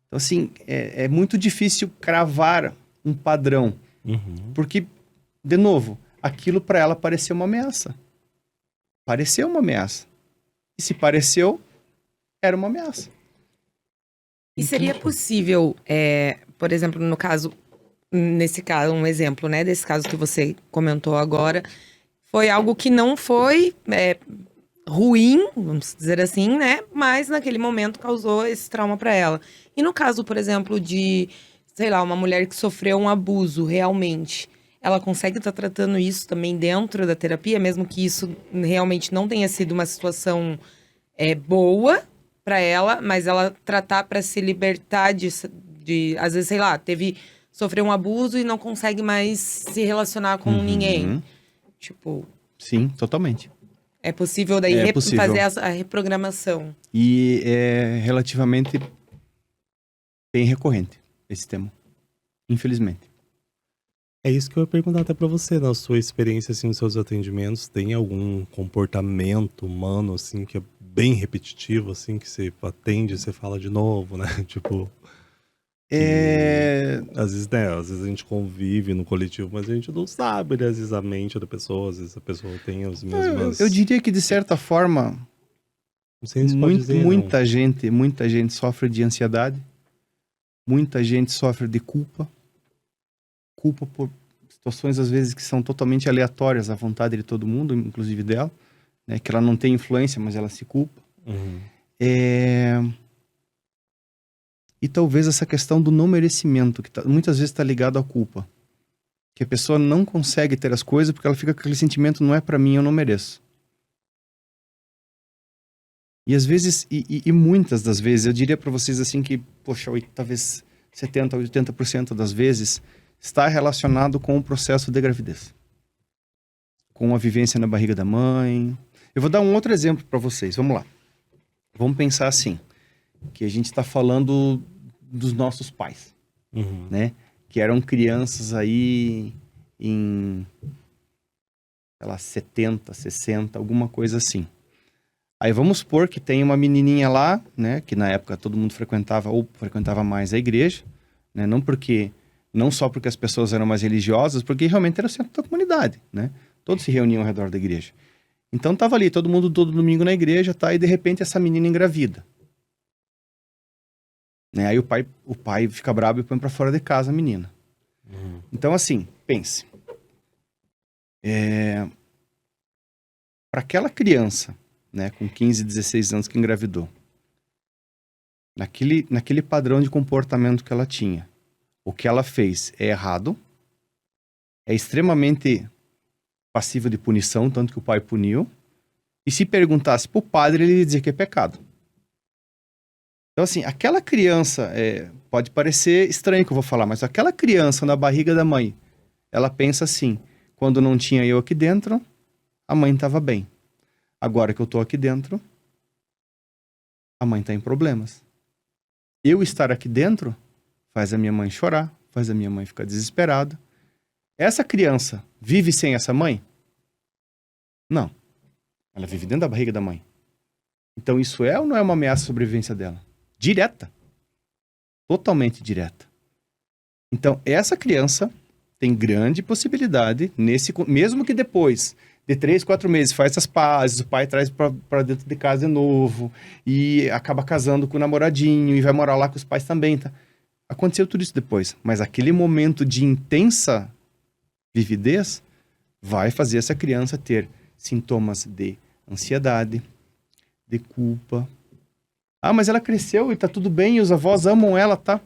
Então, assim, é muito difícil cravar um padrão. Porque, de novo, aquilo para ela pareceu uma ameaça. Pareceu uma ameaça. E se pareceu, era uma ameaça. E seria possível, por exemplo, nesse caso, um exemplo, né, desse caso que você comentou agora, foi algo que não foi ruim, vamos dizer assim, né, mas naquele momento causou esse trauma para ela. E no caso, por exemplo, de, sei lá, uma mulher que sofreu um abuso realmente, ela consegue estar tratando isso também dentro da terapia, mesmo que isso realmente não tenha sido uma situação boa para ela, mas ela tratar para se libertar de, às vezes, sei lá, sofreu um abuso e não consegue mais se relacionar com ninguém. Tipo, sim, totalmente. é possível daí fazer a reprogramação. E é relativamente bem recorrente esse tema, infelizmente. É isso que eu ia perguntar até pra você, na sua experiência, assim, nos seus atendimentos, tem algum comportamento humano, assim, que é bem repetitivo, assim, que você atende e você fala de novo, né? Tipo, às vezes, né, às vezes a gente convive no coletivo, mas a gente não sabe, né, às vezes a mente da pessoa, às vezes a pessoa tem as mesmas... Eu diria que, de certa forma, Não sei se pode dizer, muita gente sofre de ansiedade, muita gente sofre de culpa por situações, às vezes, que são totalmente aleatórias à vontade de todo mundo, inclusive dela, né? Que ela não tem influência, mas ela se culpa. E talvez essa questão do não merecimento, que muitas vezes está ligado à culpa. Que a pessoa não consegue ter as coisas porque ela fica com aquele sentimento, não é para mim, eu não mereço. E às vezes, e muitas das vezes, eu diria para vocês assim que, poxa, talvez 70% ou 80% das vezes, está relacionado com o processo de gravidez. Com a vivência na barriga da mãe. Eu vou dar um outro exemplo para vocês, vamos lá. Vamos pensar assim, que a gente está falando dos nossos pais, né? Que eram crianças aí em, sei lá, 70, 60, alguma coisa assim. Aí vamos supor que tem uma menininha lá, né? Que na época todo mundo frequentava ou frequentava mais a igreja, né? Não só porque as pessoas eram mais religiosas, porque realmente era o centro da comunidade, né? Todos se reuniam ao redor da igreja. Então tava ali, todo mundo todo domingo na igreja, tá? E de repente essa menina engravida. Né? Aí o pai fica bravo e põe pra fora de casa a menina. Então assim, pense. Para aquela criança, né, com 15, 16 anos que engravidou, naquele padrão de comportamento que ela tinha, o que ela fez é errado, é extremamente passivo de punição, tanto que o pai puniu, e se perguntasse pro padre, ele ia dizer que é pecado. Então assim, aquela criança, pode parecer estranho que eu vou falar, mas aquela criança na barriga da mãe, ela pensa assim, quando não tinha eu aqui dentro, a mãe estava bem. Agora que eu tô aqui dentro, a mãe tá em problemas. Eu estar aqui dentro faz a minha mãe chorar, faz a minha mãe ficar desesperada. Essa criança vive sem essa mãe? Não. Ela vive dentro da barriga da mãe. Então isso é ou não é uma ameaça à sobrevivência dela? Direta. Totalmente direta. Então essa criança tem grande possibilidade, mesmo que depois de 3, 4 meses faz essas pazes, o pai traz pra dentro de casa de novo, e acaba casando com o namoradinho, e vai morar lá com os pais também, tá? Aconteceu tudo isso depois, mas aquele momento de intensa vividez vai fazer essa criança ter sintomas de ansiedade, de culpa. Ah, mas ela cresceu e tá tudo bem, e os avós amam ela, tá?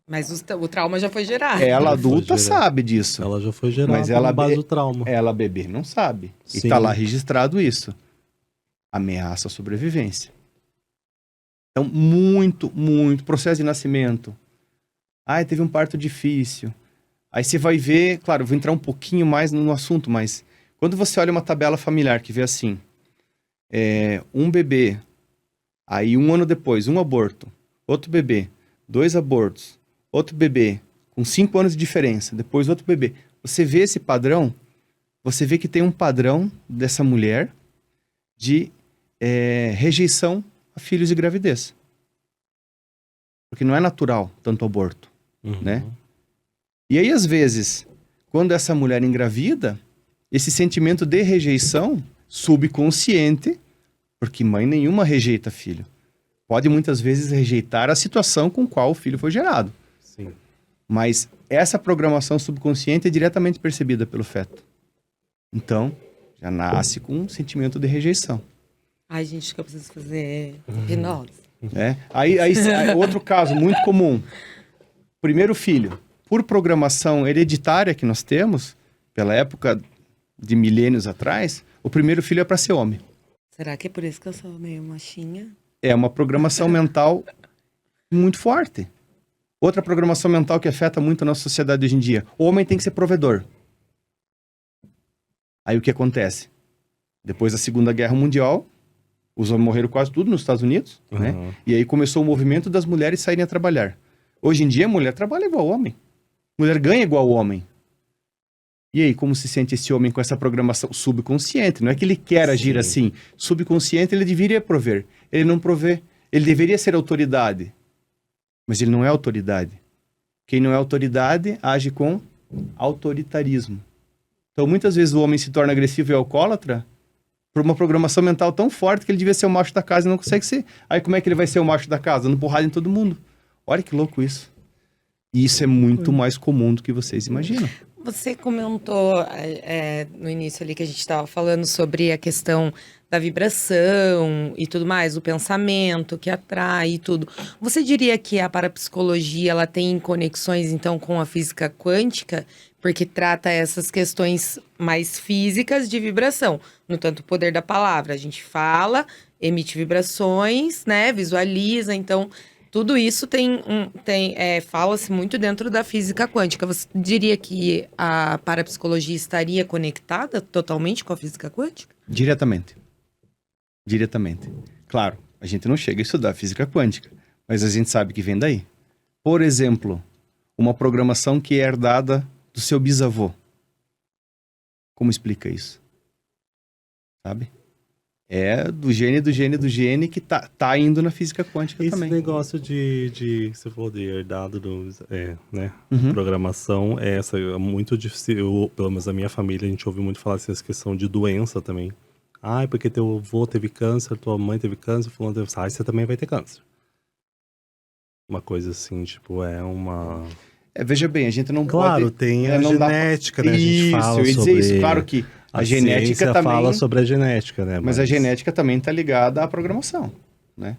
Mas o trauma já foi gerado. Ela adulta sabe disso. Ela já foi gerada mas ela base do trauma. Ela bebê não sabe. Sim. E tá lá registrado isso. Ameaça à sobrevivência. Então, muito processo de nascimento. Ai, teve um parto difícil. Aí você vai ver, claro, eu vou entrar um pouquinho mais no assunto, mas quando você olha uma tabela familiar que vê assim, um bebê, aí 1 ano depois, um aborto, outro bebê, 2 abortos, outro bebê com 5 anos de diferença, depois outro bebê. Você vê esse padrão, você vê que tem um padrão dessa mulher de rejeição a filhos de gravidez. Porque não é natural tanto aborto, né? E aí, às vezes, quando essa mulher engravida, esse sentimento de rejeição subconsciente, porque mãe nenhuma rejeita filho. Pode muitas vezes rejeitar a situação com qual o filho foi gerado. Sim. Mas essa programação subconsciente é diretamente percebida pelo feto. Então, já nasce com um sentimento de rejeição. Ai, gente, que eu preciso fazer hipnose. Aí, outro caso muito comum. Primeiro filho. Por programação hereditária que nós temos, pela época de milênios atrás, o primeiro filho é para ser homem. Será que é por isso que eu sou meio machinha? É uma programação mental muito forte. Outra programação mental que afeta muito a nossa sociedade hoje em dia. O homem tem que ser provedor. Aí o que acontece? Depois da Segunda Guerra Mundial, os homens morreram quase tudo nos Estados Unidos, né? E aí começou o movimento das mulheres saírem a trabalhar. Hoje em dia, a mulher trabalha igual ao homem. A mulher ganha igual ao homem. E aí, como se sente esse homem com essa programação subconsciente? Não é que ele quer agir assim. Subconsciente, ele deveria prover. Ele não provê. Ele deveria ser autoridade. Mas ele não é autoridade. Quem não é autoridade, age com autoritarismo. Então, muitas vezes o homem se torna agressivo e alcoólatra por uma programação mental tão forte que ele devia ser o macho da casa e não consegue ser. Aí como é que ele vai ser o macho da casa? Dando porrada em todo mundo. Olha que louco isso. E isso é muito mais comum do que vocês imaginam. Você comentou no início ali que a gente estava falando sobre a questão da vibração e tudo mais, o pensamento que atrai e tudo. Você diria que a parapsicologia ela tem conexões, então, com a física quântica? Porque trata essas questões mais físicas de vibração. No tanto, o poder da palavra. A gente fala, emite vibrações, né? Visualiza, então... Tudo isso fala-se muito dentro da física quântica. Você diria que a parapsicologia estaria conectada totalmente com a física quântica? Diretamente. Diretamente. Claro, a gente não chega a estudar física quântica, mas a gente sabe que vem daí. Por exemplo, uma programação que é herdada do seu bisavô. Como explica isso? Sabe? É do gene que tá indo na física quântica também. Esse negócio de você falou de herdado né? Programação, essa é muito difícil. Pelo menos na minha família, a gente ouve muito falar essa questão de doença também. Ai, porque teu avô teve câncer, tua mãe teve câncer, fulano teve... Ai, você também vai ter câncer. Uma coisa assim, tipo, veja bem, a gente não pode... Claro, tem a genética, né? A gente fala eu ia dizer isso. Claro que a genética também fala sobre a genética, né? Mas a genética também está ligada à programação, né?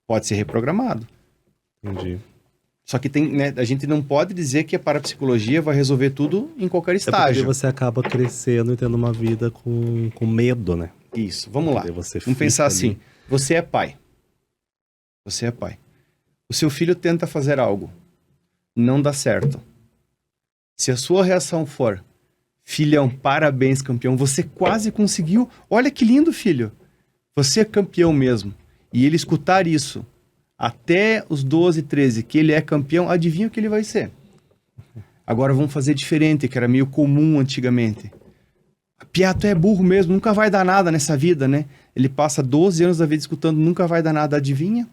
Pode ser reprogramado. Entendi. Só que né, a gente não pode dizer que a parapsicologia vai resolver tudo em qualquer estágio. Porque você acaba crescendo e tendo uma vida com medo, né? Isso, vamos lá. Vamos pensar assim, você é pai. Você é pai. O seu filho tenta fazer algo. Não dá certo. Se a sua reação for... Filhão, parabéns, campeão. Você quase conseguiu. Olha que lindo, filho. Você é campeão mesmo. E ele escutar isso até os 12, 13, que ele é campeão, adivinha o que ele vai ser. Agora vamos fazer diferente, que era meio comum antigamente. Piato é burro mesmo, nunca vai dar nada nessa vida, né? Ele passa 12 anos da vida escutando, nunca vai dar nada, adivinha?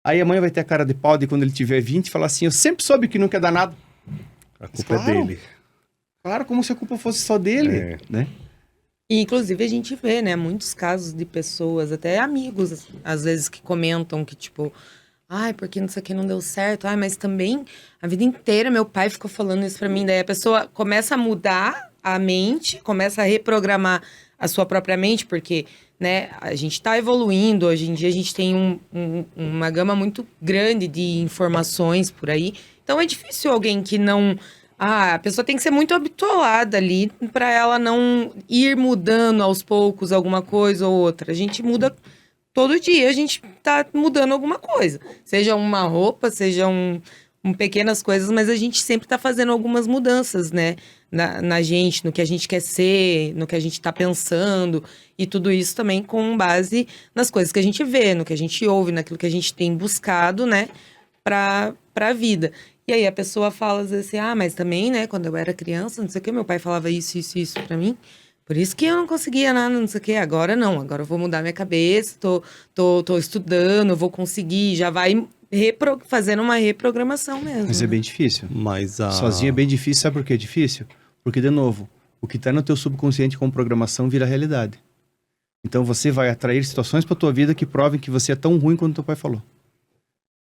Aí a mãe vai ter a cara de pau de quando ele tiver 20 e falar assim, eu sempre soube que nunca ia dar nada. A culpa é dele. Claro, como se a culpa fosse só dele, né? E, inclusive, a gente vê, né, muitos casos de pessoas, até amigos, às vezes, que comentam que, tipo, ai, porque não sei o que não deu certo, ai, mas também a vida inteira meu pai ficou falando isso pra mim, daí a pessoa começa a mudar a mente, começa a reprogramar a sua própria mente, porque, né, a gente tá evoluindo, hoje em dia a gente tem uma gama muito grande de informações por aí, então é difícil alguém que não... a pessoa tem que ser muito habituada ali para ela não ir mudando aos poucos alguma coisa ou outra. A gente muda todo dia, a gente tá mudando alguma coisa. Seja uma roupa, sejam pequenas coisas, mas a gente sempre tá fazendo algumas mudanças, né? Na gente, no que a gente quer ser, no que a gente tá pensando. E tudo isso também com base nas coisas que a gente vê, no que a gente ouve, naquilo que a gente tem buscado, né? Pra vida. E aí a pessoa fala às vezes assim, mas também, né, quando eu era criança, não sei o que, meu pai falava isso pra mim. Por isso que eu não conseguia nada, não sei o que. Agora não, agora eu vou mudar minha cabeça, tô estudando, eu vou conseguir, já vai fazendo uma reprogramação mesmo. Mas é bem difícil. Mas sozinho é bem difícil, sabe por que é difícil? Porque, de novo, o que tá no teu subconsciente com programação vira realidade. Então você vai atrair situações para tua vida que provem que você é tão ruim quanto teu pai falou.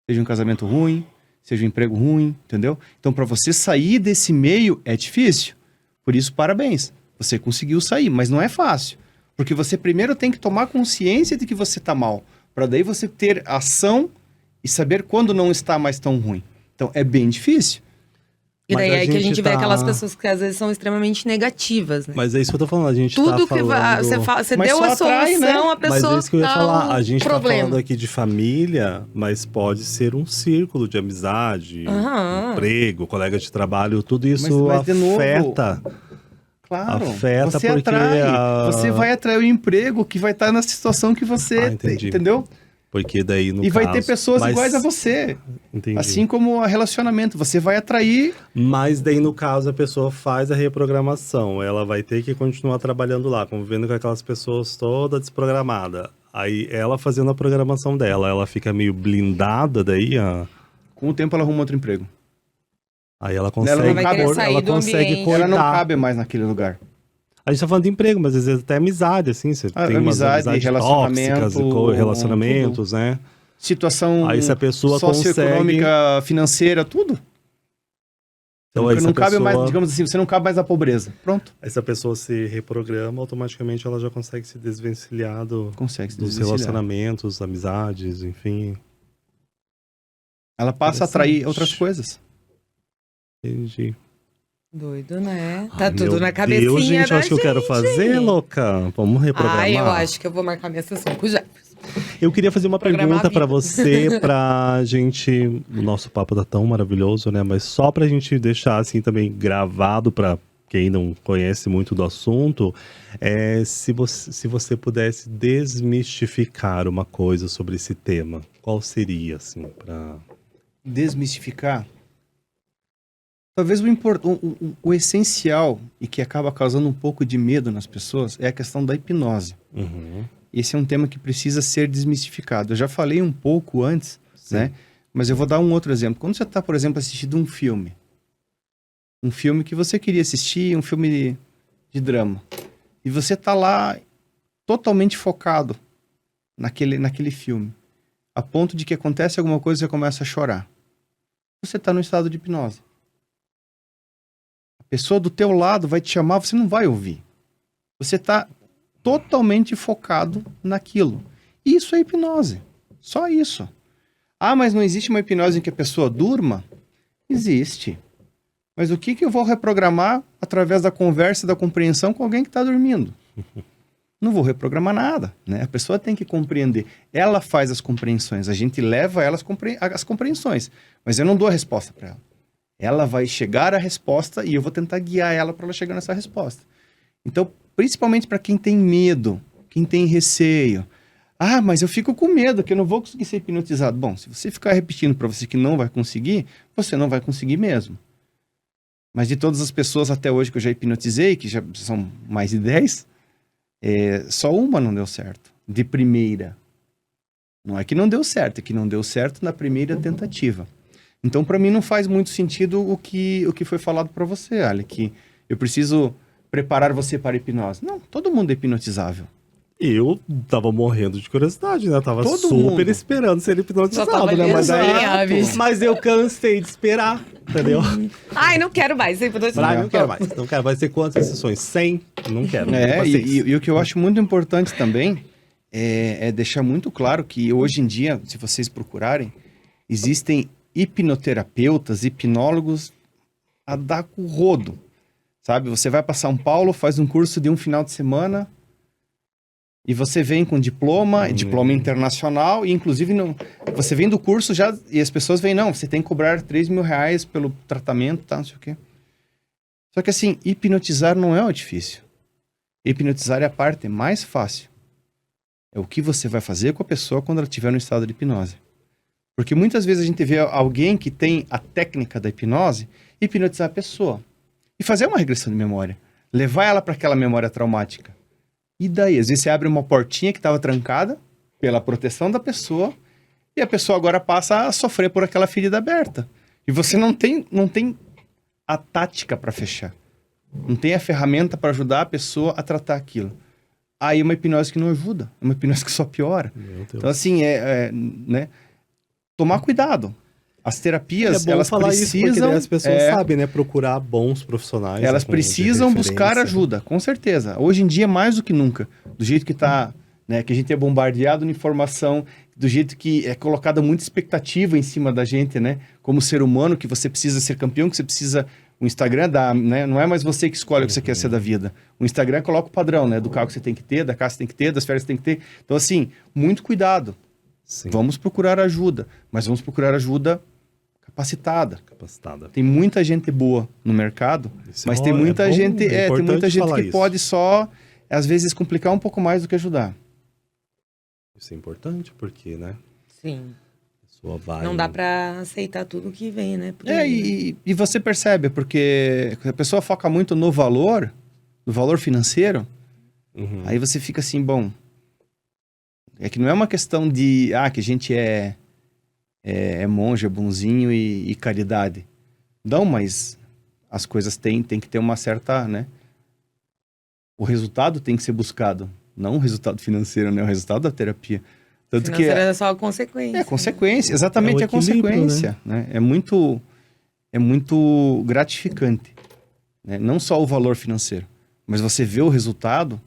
Seja um casamento ruim, seja um emprego ruim, entendeu? Então para você sair desse meio é difícil. Por isso, parabéns. Você conseguiu sair, mas não é fácil. Porque você primeiro tem que tomar consciência de que você está mal. Para daí você ter ação e saber quando não está mais tão ruim. Então é bem difícil. E daí Mas a é que a gente gente vê tá- aquelas pessoas que às vezes são extremamente negativas, né? Mas é isso que eu tô falando, a gente Tudo tá que falando... você Mas deu só a atrai, solução, né? a pessoa Mas é isso que eu ia tá falar, um a gente tá problema. falando aqui de família, mas pode ser um círculo de amizade, Aham. emprego, colega de trabalho, tudo isso Mas, de novo, afeta. Claro. Afeta você porque atrai. a- Você vai atrair o emprego que vai estar na situação que você entendi. entendeu? Porque daí no E vai ter caso- pessoas mas- iguais a você. Entendi. Assim como o relacionamento. Você vai atrair. Mas daí, no caso, a pessoa faz a reprogramação. Ela vai ter que continuar trabalhando lá, convivendo com aquelas pessoas toda desprogramada. Aí, ela fazendo a programação dela, ela fica meio blindada daí, Com o tempo ela arruma outro emprego. aí ela Ela consegue, não vai querer pôr- sair ela do consegue ambiente. Ela não cortar. cabe mais naquele lugar. A gente tá falando de emprego, mas às vezes até amizade, assim. Você tem umas amizade, amizades relacionamento, tóxicas, relacionamentos, né? Situação Aí, se a pessoa socioeconômica, financeira, tudo. Então, Porque aí, se não a cabe mais, pessoa- digamos assim, você não cabe mais na pobreza. Pronto. Aí, se a pessoa se reprograma, automaticamente ela já consegue se desvencilhar Consegue se dos desvencilhar. relacionamentos, amizades, enfim. Ela passa a atrair Interessante. outras coisas. Entendi. Doido, né? Tá Ai, tudo meu na cabecinha Deus, gente, da eu acho que eu quero fazer, louca. Vamos reprogramar. Ai, eu acho que eu vou marcar minha sessão com o Jefferson. Eu queria fazer uma Programar pergunta a pra vida. você, pra gente... O nosso papo tá tão maravilhoso, né? Mas só pra gente deixar, assim, também gravado pra quem não conhece muito do assunto, se você pudesse desmistificar uma coisa sobre esse tema, qual seria, assim, pra... Desmistificar. Talvez o essencial e que acaba causando um pouco de medo nas pessoas é a questão da hipnose. Uhum. Esse é um tema que precisa ser desmistificado. Eu já falei um pouco antes, Sim. né? Mas eu vou dar um outro exemplo. Quando você está, por exemplo, assistindo um filme que você queria assistir, um filme de drama, e você está lá totalmente focado naquele filme, a ponto de que acontece alguma coisa e você começa a chorar. Você está no estado de hipnose. A pessoa do teu lado vai te chamar, você não vai ouvir. Você está totalmente focado naquilo. Isso é hipnose. Só isso. Ah, mas não existe uma hipnose em que a pessoa durma? Existe. Mas o que eu vou reprogramar através da conversa e da compreensão com alguém que está dormindo? Não vou reprogramar nada, né? A pessoa tem que compreender. Ela faz as compreensões, a gente leva ela às compreensões, mas eu não dou a resposta para ela. Ela vai chegar à resposta e eu vou tentar guiar ela para ela chegar nessa resposta. Então, principalmente para quem tem medo, quem tem receio. Ah, mas eu fico com medo que eu não vou conseguir ser hipnotizado. Bom, se você ficar repetindo para você que não vai conseguir, você não vai conseguir mesmo. Mas de todas as pessoas até hoje que eu já hipnotizei, que já são mais de 10, só uma não deu certo, de primeira. Não é que não deu certo, é que não deu certo na primeira tentativa. Então, para mim, não faz muito sentido o que foi falado para você, Ali, que eu preciso preparar você para a hipnose. Não, todo mundo é hipnotizável. Eu tava morrendo de curiosidade, né? Eu tava Todo super mundo. esperando ser hipnotizado, Só tava né? ali Mas, assim, aí, Aves. mas eu cansei de esperar, entendeu? Ai, não quero mais. Sempre tô Ah, não quero mais. Não quero. Vai ser quantas sessões? 100? Não quero. Não tenho paciência. E o que eu acho muito importante também é deixar muito claro que hoje em dia, se vocês procurarem, existem hipnoterapeutas, hipnólogos a dar com o rodo, sabe? Você vai para São Paulo, faz um curso de um final de semana e você vem com diploma internacional e inclusive você vem do curso já e as pessoas vêm, não, você tem que cobrar R$3.000 pelo tratamento, tá, não sei o quê. Só que assim, hipnotizar não é o difícil. Hipnotizar é a parte mais fácil. É o que você vai fazer com a pessoa quando ela estiver no estado de hipnose. Porque muitas vezes a gente vê alguém que tem a técnica da hipnose, hipnotizar a pessoa. E fazer uma regressão de memória. Levar ela para aquela memória traumática. E daí? Às vezes você abre uma portinha que estava trancada pela proteção da pessoa e a pessoa agora passa a sofrer por aquela ferida aberta. E você não tem a tática para fechar. Não tem a ferramenta para ajudar a pessoa a tratar aquilo. aí é uma hipnose que não ajuda, é uma hipnose que só piora. Meu Deus. Então, assim, né? Tomar cuidado. As terapias, bom elas falar isso, porque precisam... daí as pessoas sabem, né? Procurar bons profissionais. Elas né, precisam de buscar referência. ajuda, com certeza. Hoje em dia, mais do que nunca. Do jeito que tá, né? Que a gente é bombardeado de informação, do jeito que é colocada muita expectativa em cima da gente, né? Como ser humano, que você precisa ser campeão, que você precisa... O Instagram dá, né? Não é mais você que escolhe o que você quer ser da vida. O Instagram coloca o padrão, né? Do carro que você tem que ter, da casa que você tem que ter, das férias que você tem que ter. Então, assim, muito cuidado. Sim, Vamos procurar ajuda, mas vamos procurar ajuda capacitada. capacitada. Tem muita gente boa no mercado, Isso mas é tem bom, muita é bom, gente, é tem importante muita gente falar que isso. pode só, às vezes, complicar um pouco mais do que ajudar. Isso é importante, porque, né? Sim. A pessoa vai... Não dá pra aceitar tudo que vem, né? Por É, aí, né? e você percebe, porque a pessoa foca muito no valor financeiro, Uhum. aí você fica assim, bom, é que não é uma questão de, que a gente é monge, é bonzinho e caridade. Não, mas as coisas têm que ter uma certa, né? O resultado tem que ser buscado, não o resultado financeiro, né? O resultado da terapia. Tanto que Financeira é só a consequência. é consequência, exatamente É a o equilíbrio, consequência, né? É muito gratificante, né? Não só o valor financeiro, mas você vê o resultado,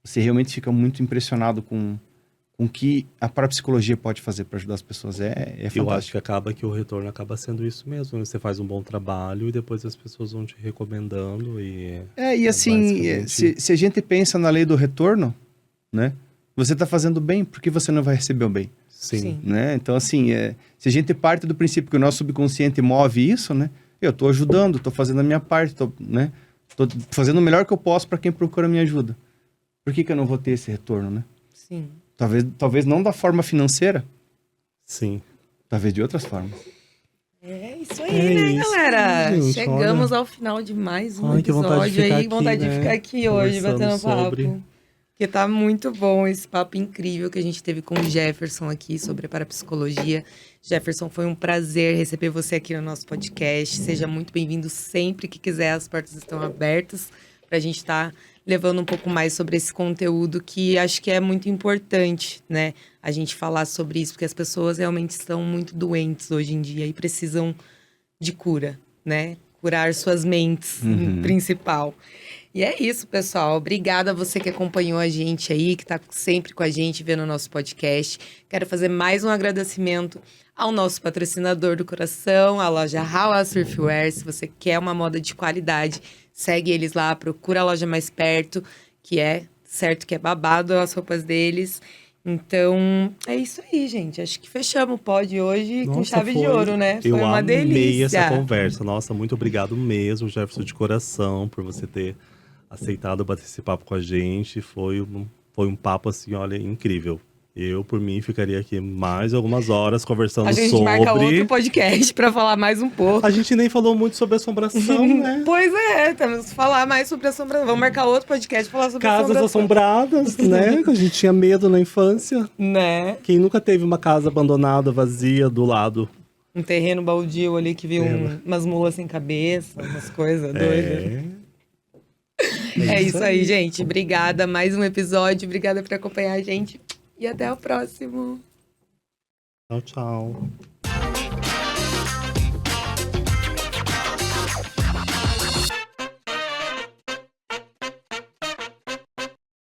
você realmente fica muito impressionado com o que a parapsicologia pode fazer para ajudar as pessoas. É Eu fantástico. acho que acaba que o retorno acaba sendo isso mesmo. Né? Você faz um bom trabalho e depois as pessoas vão te recomendando e... E assim, basicamente- se a gente pensa na lei do retorno, né? Você está fazendo bem, por que você não vai receber o bem? Sim. Sim. Né? Então, assim, se a gente parte do princípio que o nosso subconsciente move isso, né? Eu estou ajudando, estou fazendo a minha parte, estou fazendo o melhor que eu posso para quem procura a minha ajuda. Por que eu não vou ter esse retorno, né? Sim. Talvez não da forma financeira, Sim. talvez de outras formas. É isso É aí, né, isso, galera? gente, Chegamos ao final de mais um Ai, que episódio vontade de ficar aí. aqui, Vontade de né? ficar aqui hoje, Conversando batendo papo. sobre. Porque tá muito bom esse papo incrível que a gente teve com o Jefferson aqui sobre parapsicologia. Jefferson, foi um prazer receber você aqui no nosso podcast. Seja muito bem-vindo sempre que quiser, as portas estão abertas pra gente estar levando um pouco mais sobre esse conteúdo que acho que é muito importante, né? A gente falar sobre isso, porque as pessoas realmente estão muito doentes hoje em dia e precisam de cura, né? Curar suas mentes, principal. E é isso, pessoal. Obrigada a você que acompanhou a gente aí, que tá sempre com a gente vendo o nosso podcast. Quero fazer mais um agradecimento ao nosso patrocinador do coração, a loja Hawa Surfwear. Se você quer uma moda de qualidade, segue eles lá, procura a loja mais perto, que é certo que é babado as roupas deles. Então, é isso aí, gente. Acho que fechamos o pod hoje com Nossa, chave de ouro, né? Foi Eu uma amei delícia. essa conversa. Nossa, muito obrigado mesmo, Jefferson, de coração, por você ter aceitado bater esse papo com a gente. Foi um papo, assim, olha, incrível. Eu, por mim, ficaria aqui mais algumas horas conversando A gente sobre... marca outro podcast pra falar mais um pouco. A gente nem falou muito sobre assombração, né? Pois é, temos que falar mais sobre assombração. Vamos marcar outro podcast pra falar sobre Casas assombração. assombradas, né? Que a gente tinha medo na infância. Né? Quem nunca teve uma casa abandonada, vazia, do lado? Um terreno baldio ali que viu umas mulas sem cabeça, umas coisas doidas. É isso aí, gente. Obrigada. Mais um episódio. Obrigada por acompanhar a gente. E até o próximo. Tchau, tchau.